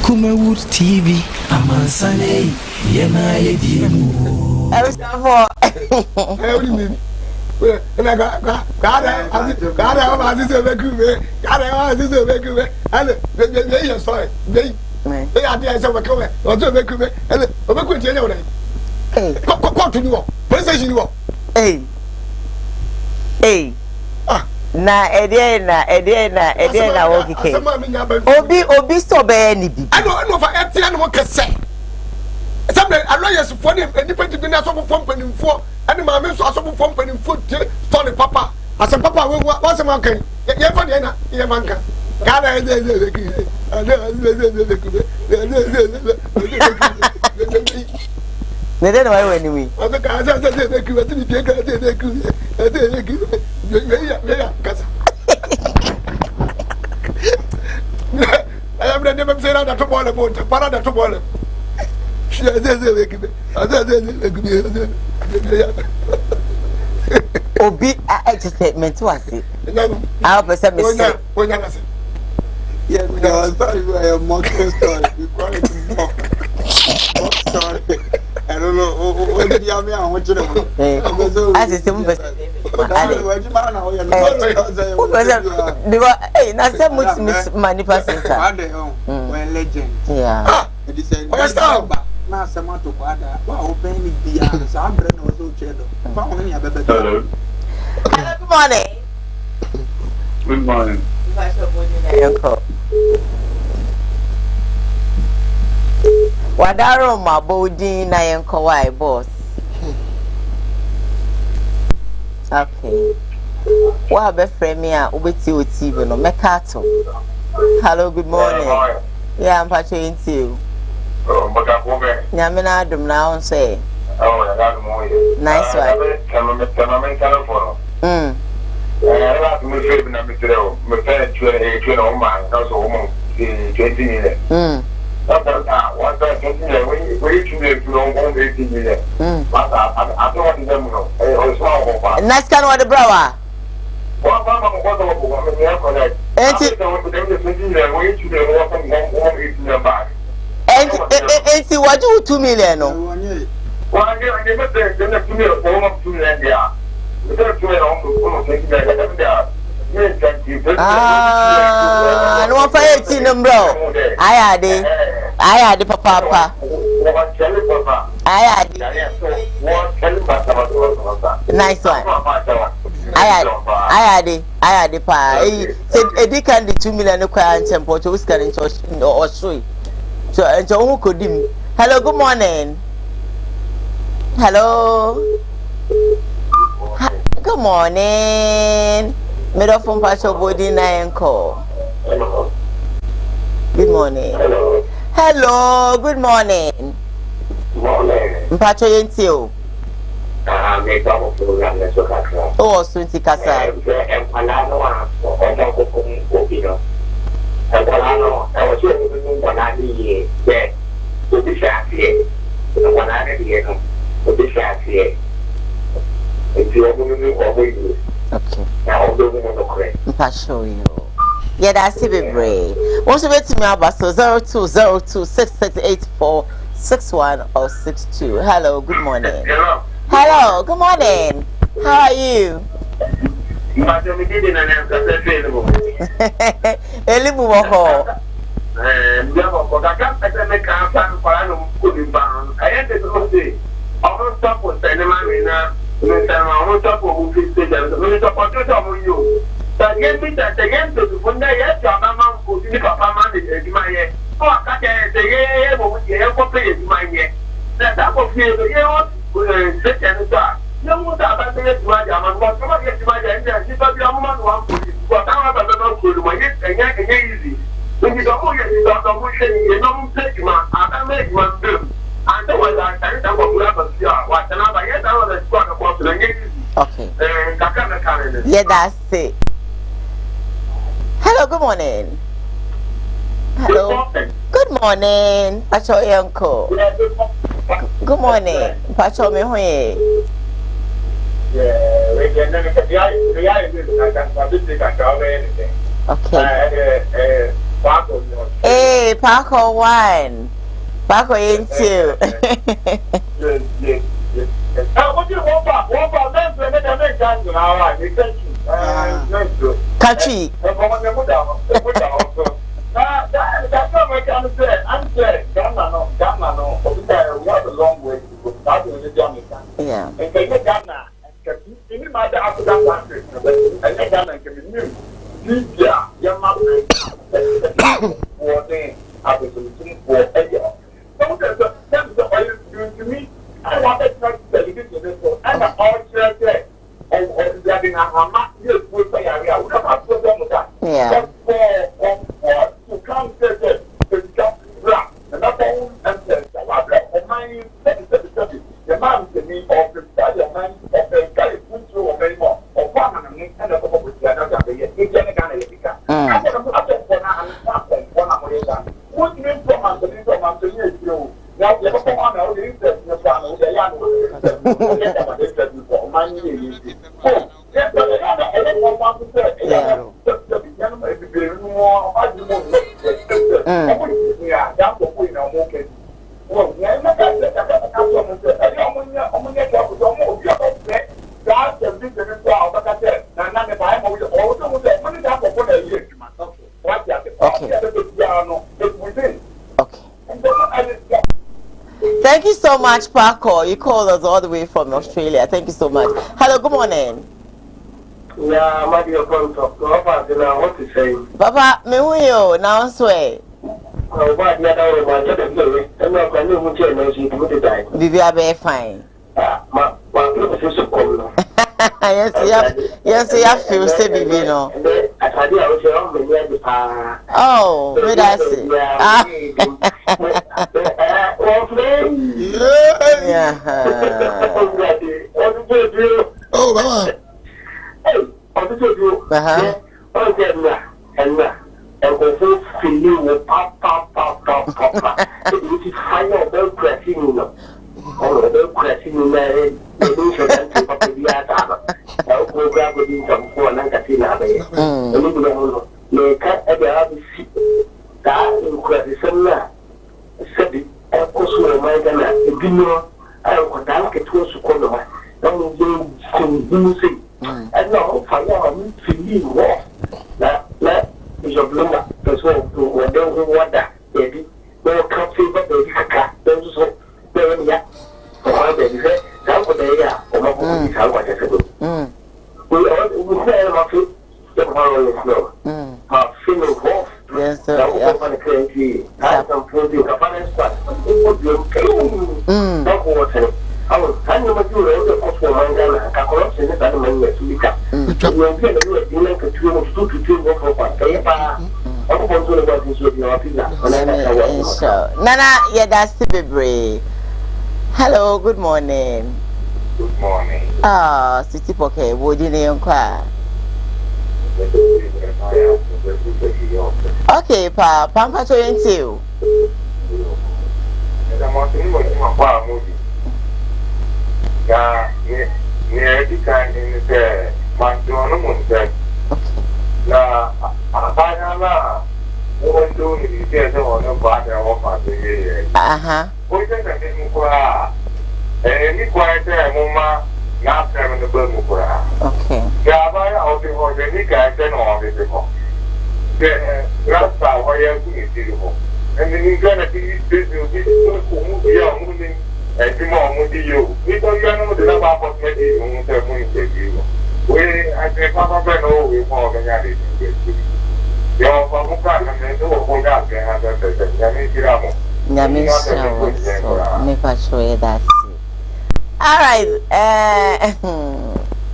Kumawood TV. Amansane. Yema yedimu. Na edena wokike. Obi so be ni bi. I know for etia no kese. Some lawyers for any people to so for penimfo and my men so for penimfo story papa. As a papa what's a man can. Ye for na ye manka. Kada Neden wa we ni mi. I am never saying that to ball about parada to ball. Obi a statement was it. I'll be some mistake. Yeah, because I am mock story. You call it mock story. I don't know what did you mean? What you know? As a simple that's a much manipulation. When legend. Yeah. It is a na sema to kwada wa open ni bia so abre na so chedo fa won ya bebe. Hello, good morning. Good morning. Wadaro mabodi na yenko why boss. Okay. Wa be frame me a obeti o TV no mekato. Hello, good morning. Yeah, I'm patching you. Nyamina adum na on say. Nice one. Nice kind of the brower. And what do 2 million? Ah, no for 18 bro. I had the papa. I had nice one. I had the pa. Said they can the 2 million acquire and tempo to whisker or show. So who could him? Hello, good morning. Hello. Good morning. Middle from Pacho Body Nine call. Good morning. Hello, good morning. Pacho Yentio. Oh, Sunti Casa. When I had the end of the shot here, it's your woman always. Okay. Now, the woman of credit. I'll show you. Yeah, that's it, baby. Once you wait to me about so 0202668461 or 62. Hello, good morning. Hello. Hello, good morning. How are you? Okay. Yeah, that's it. Hello, good morning. Hello. Good morning. Pacho Yanko. Good morning. Pacho Mehoye. Okay. Hey, Paco 1. Paco in 2. Kachi. Yeah. Thank you so much, Paco. You called us all the way from Australia. Thank you so much. Hello, good morning. Yeah, my dear friend, what to say? Papa, me who you now swear. Bibi abe fine. Yes, you have feel say Bibi no. Oh, where that's it. Yeah. Oh, Mama. And go feeling with papa. It is higher than crashing, you know. Oh, they're crashing in there. They do show them to papa the other. I'll go grab with him some for an ancatina. And look at the cat at the other seat. That in crashing, said it. Of course, we're my gana. If you know, I'll go down to us to call them. Don't do some music. And now, fire, I'm feeling what? That. Your bloomer, the soul to whatever water, baby. No coffee, but baby, don't so very yet. For my baby, that would they are, or my boys, how much I said. We say about it, the horror is no. Our feeling off. Yes, sir. That was a crazy. I am putting a balance, but it would be okay. Not water. I was telling you the first one, and I got corruption in the money to be cut. You will get a deal to 2 to 2 for Nana, yeah, that's the baby. Hello, good morning. Good morning. Ah, City Poke, would you name cry? Okay, Pa, Pampa 22. the mountain was in my farm movie. Yeah, near the kind in the Mountain said, now, I find out. What do you get on the bottom of my day? What is the thing for her? And you quiet there, Mama, not having the burn for her. Okay. Yeah, I out the horse and you guys then on the before. The last time why you see you. And then you're gonna be business with your moving and tomorrow with you. People you know the love opportunity on the moon you. We, I think, Papa Ben, oh, we want to get it. Yo, vamos cá, né? Eu vou olhar que a gente já me tiramos. Me passou that. All right.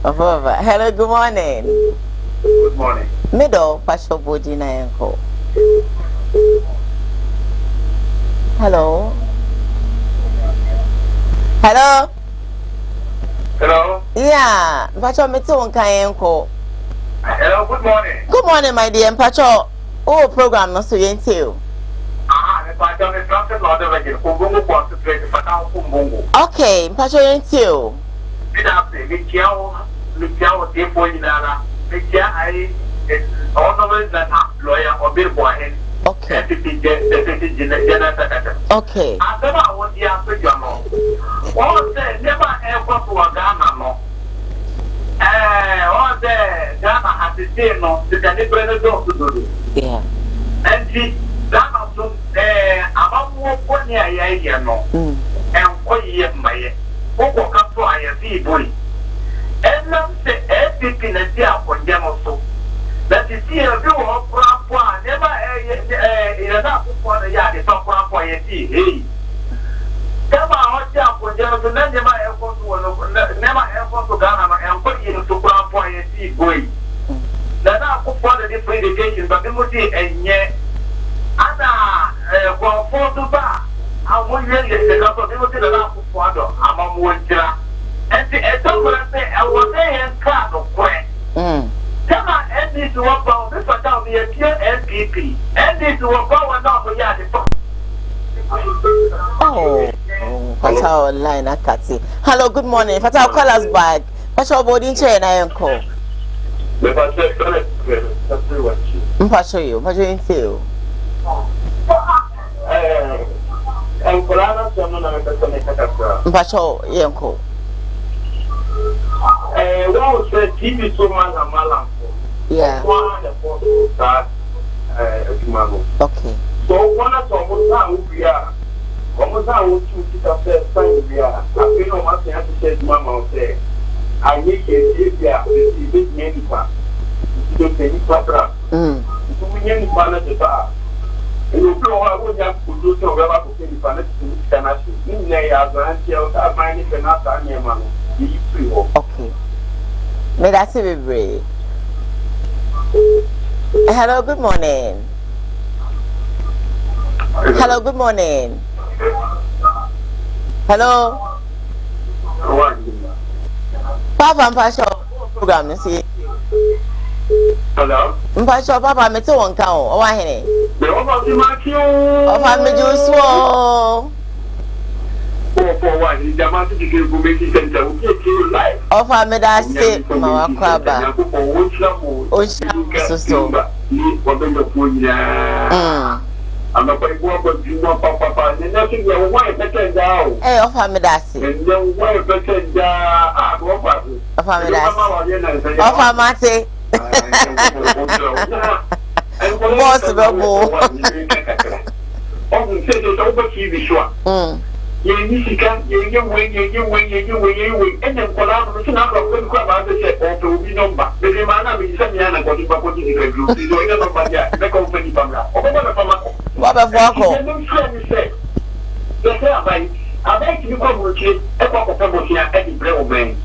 Hello, good morning. Good morning. Middle, passou body na enko. Hello. Hello. Hello. Yeah, passou me tu nka enko. Hello, good morning. Good morning, my dear. Mpacho, oh, program no so yentio. The pattern is not a lot of again. Kumbungu concentrate for now. Kumbungu. Okay, Mpacho yentio. Did I say, Mikiao, Depo Inara, Mikia, I, honorable that lawyer or billboy. Okay. Okay. I never want the answer, you know. All said, never ever to a Ghana, no. All the Ghana has to say no, the Canadian don't do. Yeah. And see, Ghana soon, about more funny, I know. And what year my Boko come to I see boy. And now say everything is there for them also. That is here, you are proper, never in a for the yard, it's not proper, you see, hey. Never out there for them to never ever to Ghana and put in to proper, you see, boy. That's not for the different education, but they would say, and yet, Anna, for to bar. I want you to go to the last father, I'm a more. And the doctor say, I was there and card of quack. Come on, and this was about this was down the pure NPP. And this was about now for Yard. Oh, Fatah online at Cathy. Hello, good morning. Fatah, call us back. What's your body chair and I am called? I'll show you. What do you think? And Colana, someone on the Pacho, Yanko. Well, said TV so much a malam. Yeah. Okay. So one of them we are. Almost I would choose to say, we are. I feel no much have to say, Mamma, say, I need a big many parts. You don't take proper. You many part of the bar. You know, I would have to do so well to the planet to Canada. In there, until I find it enough on your money. Okay. May that be brave. Hello, good morning. Hello, good morning. Hello. Papa, Mpasho program you see. Hello. Mpasho, Papa, me too won't count. Oh, I hear it. Oh, Papa, me just swore. Offer me that state, Mawakwaba. Ocean, I'm a boy, but you want Papa, and nothing your wife better down. Hey, offer me that state. And your wife better down. Offer me that. Offer Mate. Boss, Robo. Oh, say it's over TV show. You can win, and then collaboration of the crowd to be number. The man is sending a body for the group. You don't know about the company. What a walk. I beg you come with you, a pop of promotion at the Bravo Bank.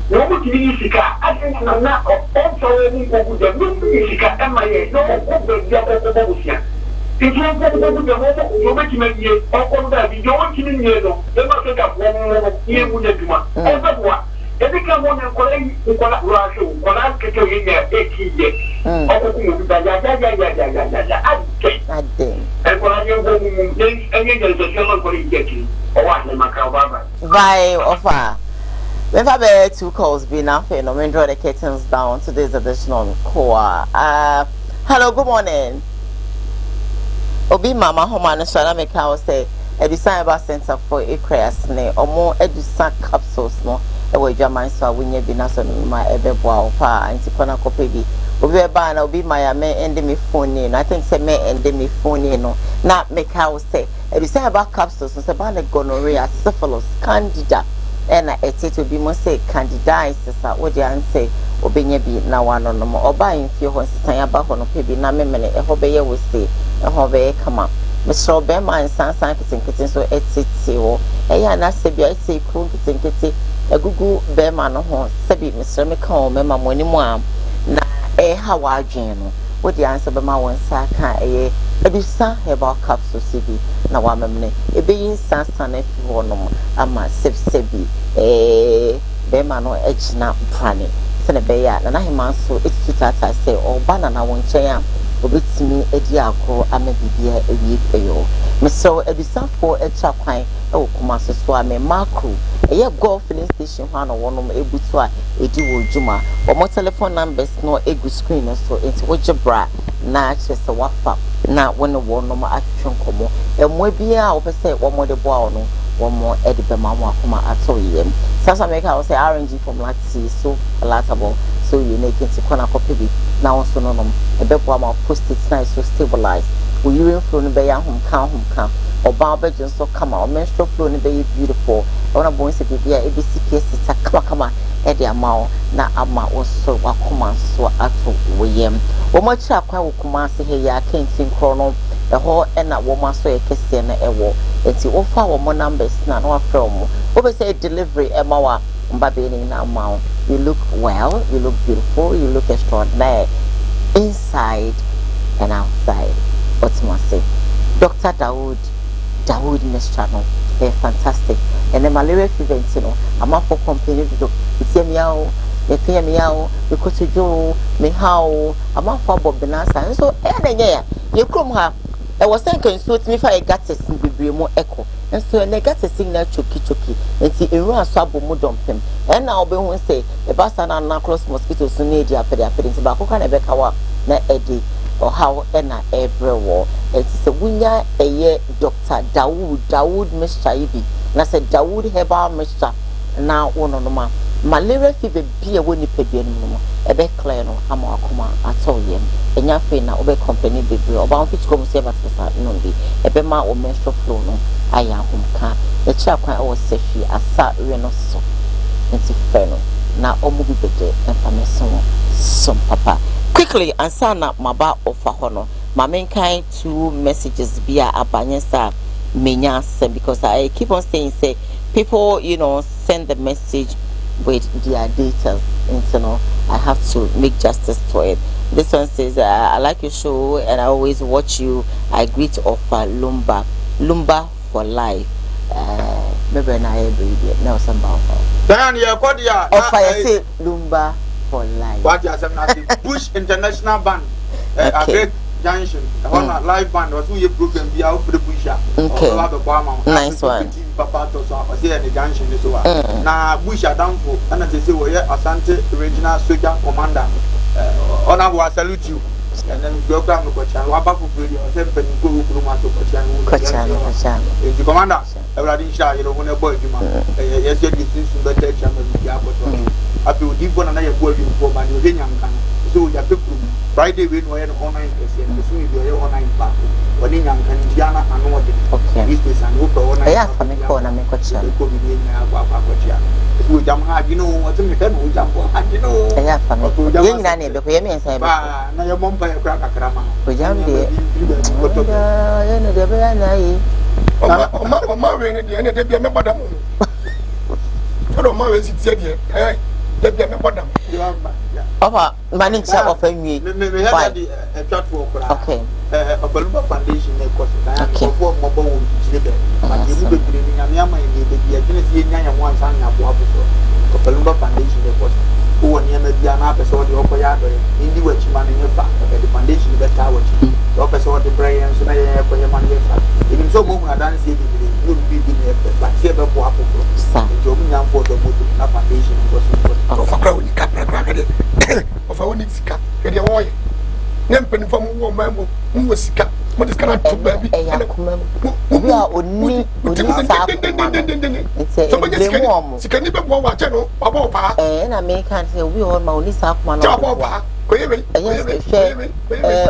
No one can use the car. I think I'm not also any over the music and my no over the other. If you want to go to the home, you make me or that you want to be near them. They must take up one more year with everyone. Everyone. Every come on and collect the collaboration, when I get you in there, 8 years. I think. Bye, offer. We've had 2 calls be nothing. I'm going to draw the curtains down. Today's edition on Koowaa. Hello, good morning. Obi Mama Homana Shana make I say Edison Bar Center for Equestrian or more Edison capsules no. Ewe German so we be naso my ebe boa pa anti kona kopebi. Obi ba na obi my me ende me phone no. I think say me ende me phone no. Na make I say Edison Bar capsules no say ba na gonorrhea, syphilis, candida. Na to be mo say candida sisa wo dey an say obenye bi na wano no mo oba infie ho sisan aba ho no pebi na memene e ho beye wo say e ho beye kama me so be man sansan kitinkiti so etiti wo e ya na se bia eti kru kitinkiti egugu be man no ho sebi me so me ka o me ma mo ni mo am na e ha wa adwen no wo dey an say be ma won sa ka e Edisa herbal capsule CB na wa memne ebe yin sansan na fi ho no ama sebi be man no ejina prane se ne be ya na hima so etitu tata say oba na won chen am obetimi edi akro ama bibia ewie peyo me so edisa for echa kwan e okuma so ame macro eye golf filling station ha no wonom ebutu a edi wo djuma omo telephone numbers no egu screen so enti wo jebra na chese wafa na wona wonom atwen komo emwe bia wo pese wo mo de boa no wo mo edi be ma mo akoma ato yem sasa make I say RNG formula tea so palatable so unique into kona copy bi na won so no no ebe boa ma post it nice so stabilized we urine flow no be ya hom kan oba obegin so kama o menstrual flow no be beautiful ona bon se bibia ebisi kesi ta kama e de ama na ama wo so akoma so ato wo yem wo mo kira kwa wo kuma se he ya kentin kro no e ho e na wo ma so e kese na e wo enti wo fa wo mo numbers na no afro mo wo be say delivery e ma wa mbabe ni na ma you look well, you look beautiful, you look extraordinary inside and outside. What's must say? Dr. Dawood Mr. Fantastic. And the malaria prevention, you know, I'm up for company to do. It's a meow, the fear meow, the cottageau, me how, I'm up for Bob Benassa. And so, you come her. I was thinking, so me if I got a single more echo. And so I got a signal choky, and see a run swab more dump him. And now be one say, a bastard and not cross mosquitoes soon need your pedipedin tobacco can ever cover na eddy or how and every war. It's a winner a year, Dr. Dawood Mr. Ibi. And I said, Dawood Herbal Mr. Now one on the man. Malaria fever be a winny pedian, a beck clan or Amakuma, I told him. And your friend now over company baby or bound which comes here at the start, no be a bema or menstrual flow. No, I am home car. The chap I was safe, I sat reno so. And see, Feno. Now, all movie better and for some papa. Quickly, and sign up my bar of honor. My main kind 2 messages via Abanesa Menyas because I keep on saying, say, people, you know, send the message with their data. And you know, I have to make justice for it. This one says, I like your show and I always watch you. I agree to offer Lumba for life. Maybe I agree now some about Diane, you got ya. Offer say Lumba for life. What you say? Bush International Band. A great junction. The one live band was who you program be out for the Busha. Okay. Nice one. Papa to so I say any junction is over. Na Busha down for and they say we are Asante Regional Soldier Commander. Honor will salute you. And then go down to Coachan. What about for you? I said, go to Coachan. The commander, everybody shall you know when a boy, yes, you see the church and the Abbott. I feel deep one another boy for my young can. So you have to Friday when we are online, and soon you are online back. When in young Candiana and what okay. This is an open online. I have a corner, make a child. We jump hard, you know what's in the head, we jump hard, you know. I have family. Young nanny, the women say, now your mom by a crack a crama. We jump there. Oh, my ring at the end of the day, madam. I don't know, it's here. Madam. Papa, manage to offer me. A chat for okay. A Balloon Foundation, of course. For mobile children. But you will be bringing a Yama in the Agility and once hung up a Balloon Foundation, of course. Who are near Mediana, person the okoya do indi wachi man nyefa the foundation be ta wachi the person the brain so na ye ko ye man yefa even so mo na dance e be but here be po apo sa jo mu nyam po do moto na foundation go so of akra woni kapra de of woni sika ke de wo ye nem pen fam wo mambo mu sika mo de kana to baby e ya kuma obi a oni sa kuma sika ni be bo wa che no wa bo pa na me kan say obi o ma oni sa kuma no ja bo pa ko ye be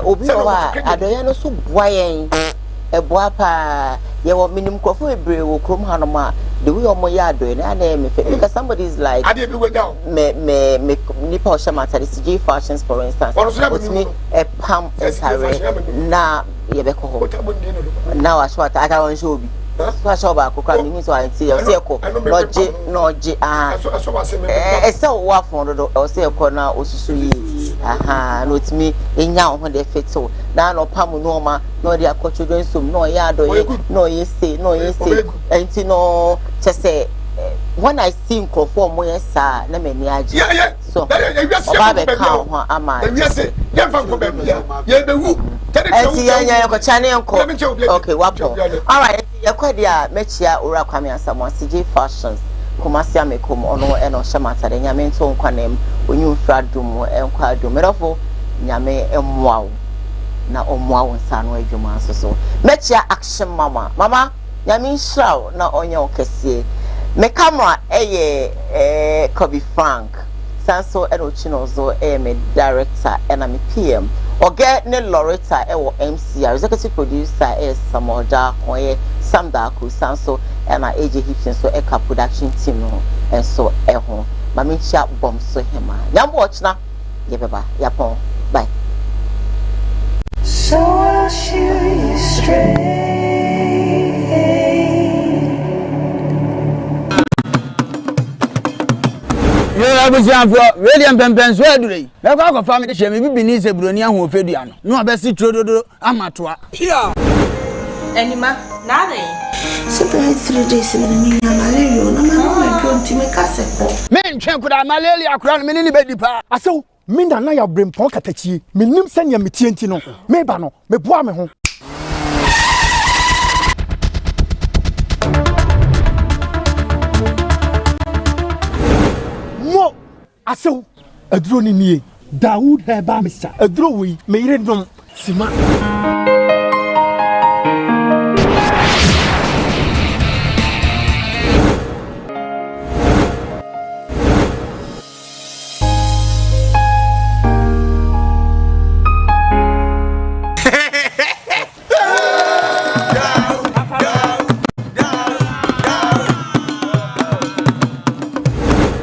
obi o wa adoya no so boyen eboa pa ye wo minim krofo ebre wo krom hanoma the way omo ya do na me because somebody is like ade bi we down me nipa o shama tari CJ fashions for instance with me a pam esare na ye be ko ho na wa short aka won show bi so show ba ko kwa mi so anti o se ko noje e se wa fon do o se ko na osusu yi no it me enya ho de fito na no pam no ma no de akochodo nsum no ya do ye no ye say anti no chese when I see Crawford mo yesa na me ni aji so oba be kan ho ama yes ye fa ko be ye be wu ya ko chane nko okay wapo all right ye kwadi a mechia ora kwame asamo CJ fashions Kumasi amekom ono eno shamatare nyame nto nkwanem onyu fradum enkwa adum merofo nyame emwawo na omwawo nsano adwuma so mechia action mama nyame nshraw na onye okese me camera eye Kobe Frank sanso eno chinozo me director ena me PM oge ne Loretta ewo MC executive producer Samoda Koye Samdaku sanso ena AJ Hipson so eka production team no enso eho mama nchia bom so hema nyambo ochna yebeba yapon bye so I'll shoot you straight. William Pempen so adure. Me kwa kwa family she me bibini se broni ahu ofedua no. No abesi trododo amatoa. Pia. Anima, nada. So the 3 days in the malaria, no man go to make us. Men twen kuda malaria kura no me ni bedi pa. Aso, me na ya brempon katachi. Me nim senya me tienti no. Me ba no, me boa me ho. Aso adro ni nie Dawood heba Mr. adro wi me yire dom sima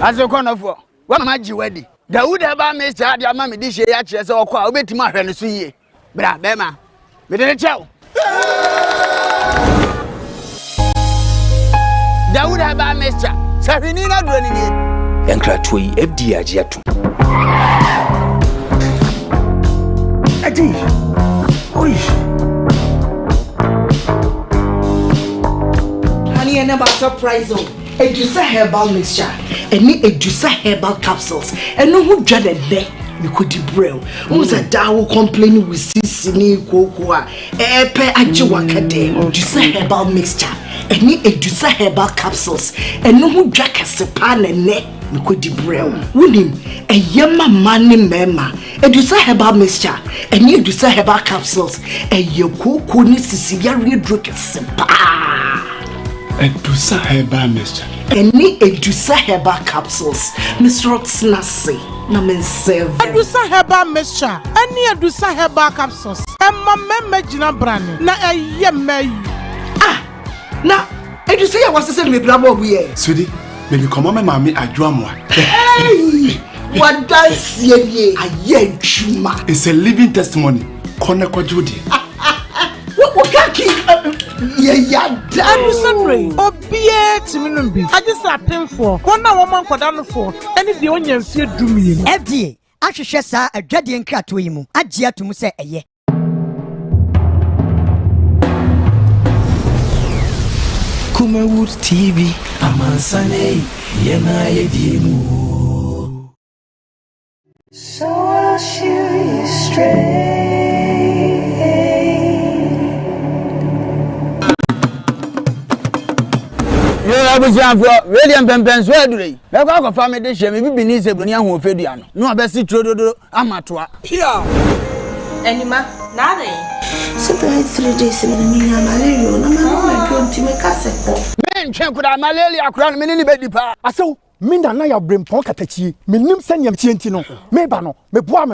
Aso konofo wa mama ji wedi Dawood eba Mr. Adi ama me di hye ya kire se okwa obetima ahwe ne so yie bra bema me de chew Dawood eba Mr. Sahini na duro ni ni Enkratoi FD agiatu Adi oi Honey, I never surprise you. Edusa herbal mixture any edusa herbal capsules and no who dreaded there you could brew who's a dawo complaining with sisini kokoa epe ajiwakade edusa herbal mixture any edusa herbal capsules and no who drag a sepan and neck you could brew wunim a yama money mema edusa herbal mixture any edusa herbal capsules a yoko ni sisiya redroke sepa Edusa herbal mixture. Any Edusa herbal capsules. Mr. Rotsnasi. Na mensev. Edusa herbal mixture. Any Edusa herbal capsules. Emma meme jina brand. Na yeme. Na Edusa ya wase se me brabo we. Sweetie, maybe come on my mommy adwamwa. Hey! What does ye aye juma? It's a living testimony. Kone kwa Judy. What kaki? Sorry. Obie timinumbi. I just happened for one woman kwadano for any the onion fear do me. FDA. Ahwehwe sa adwade nkrato yi mu. Agye atum se eye. Kumawood TV amansane yena yedimu. abusianfo radio pempen so adure me kwa ko fa me de hye me bibi ni se broni aho ofedua no no obesi trododo amatoa pia Anima nada so the 3 days in me na malaria na mama don't me kase ko men twen kuda malaria akura no me ni bedi pa aso minda na ya brempon katachie menim sanyam tienti no me ba no me boa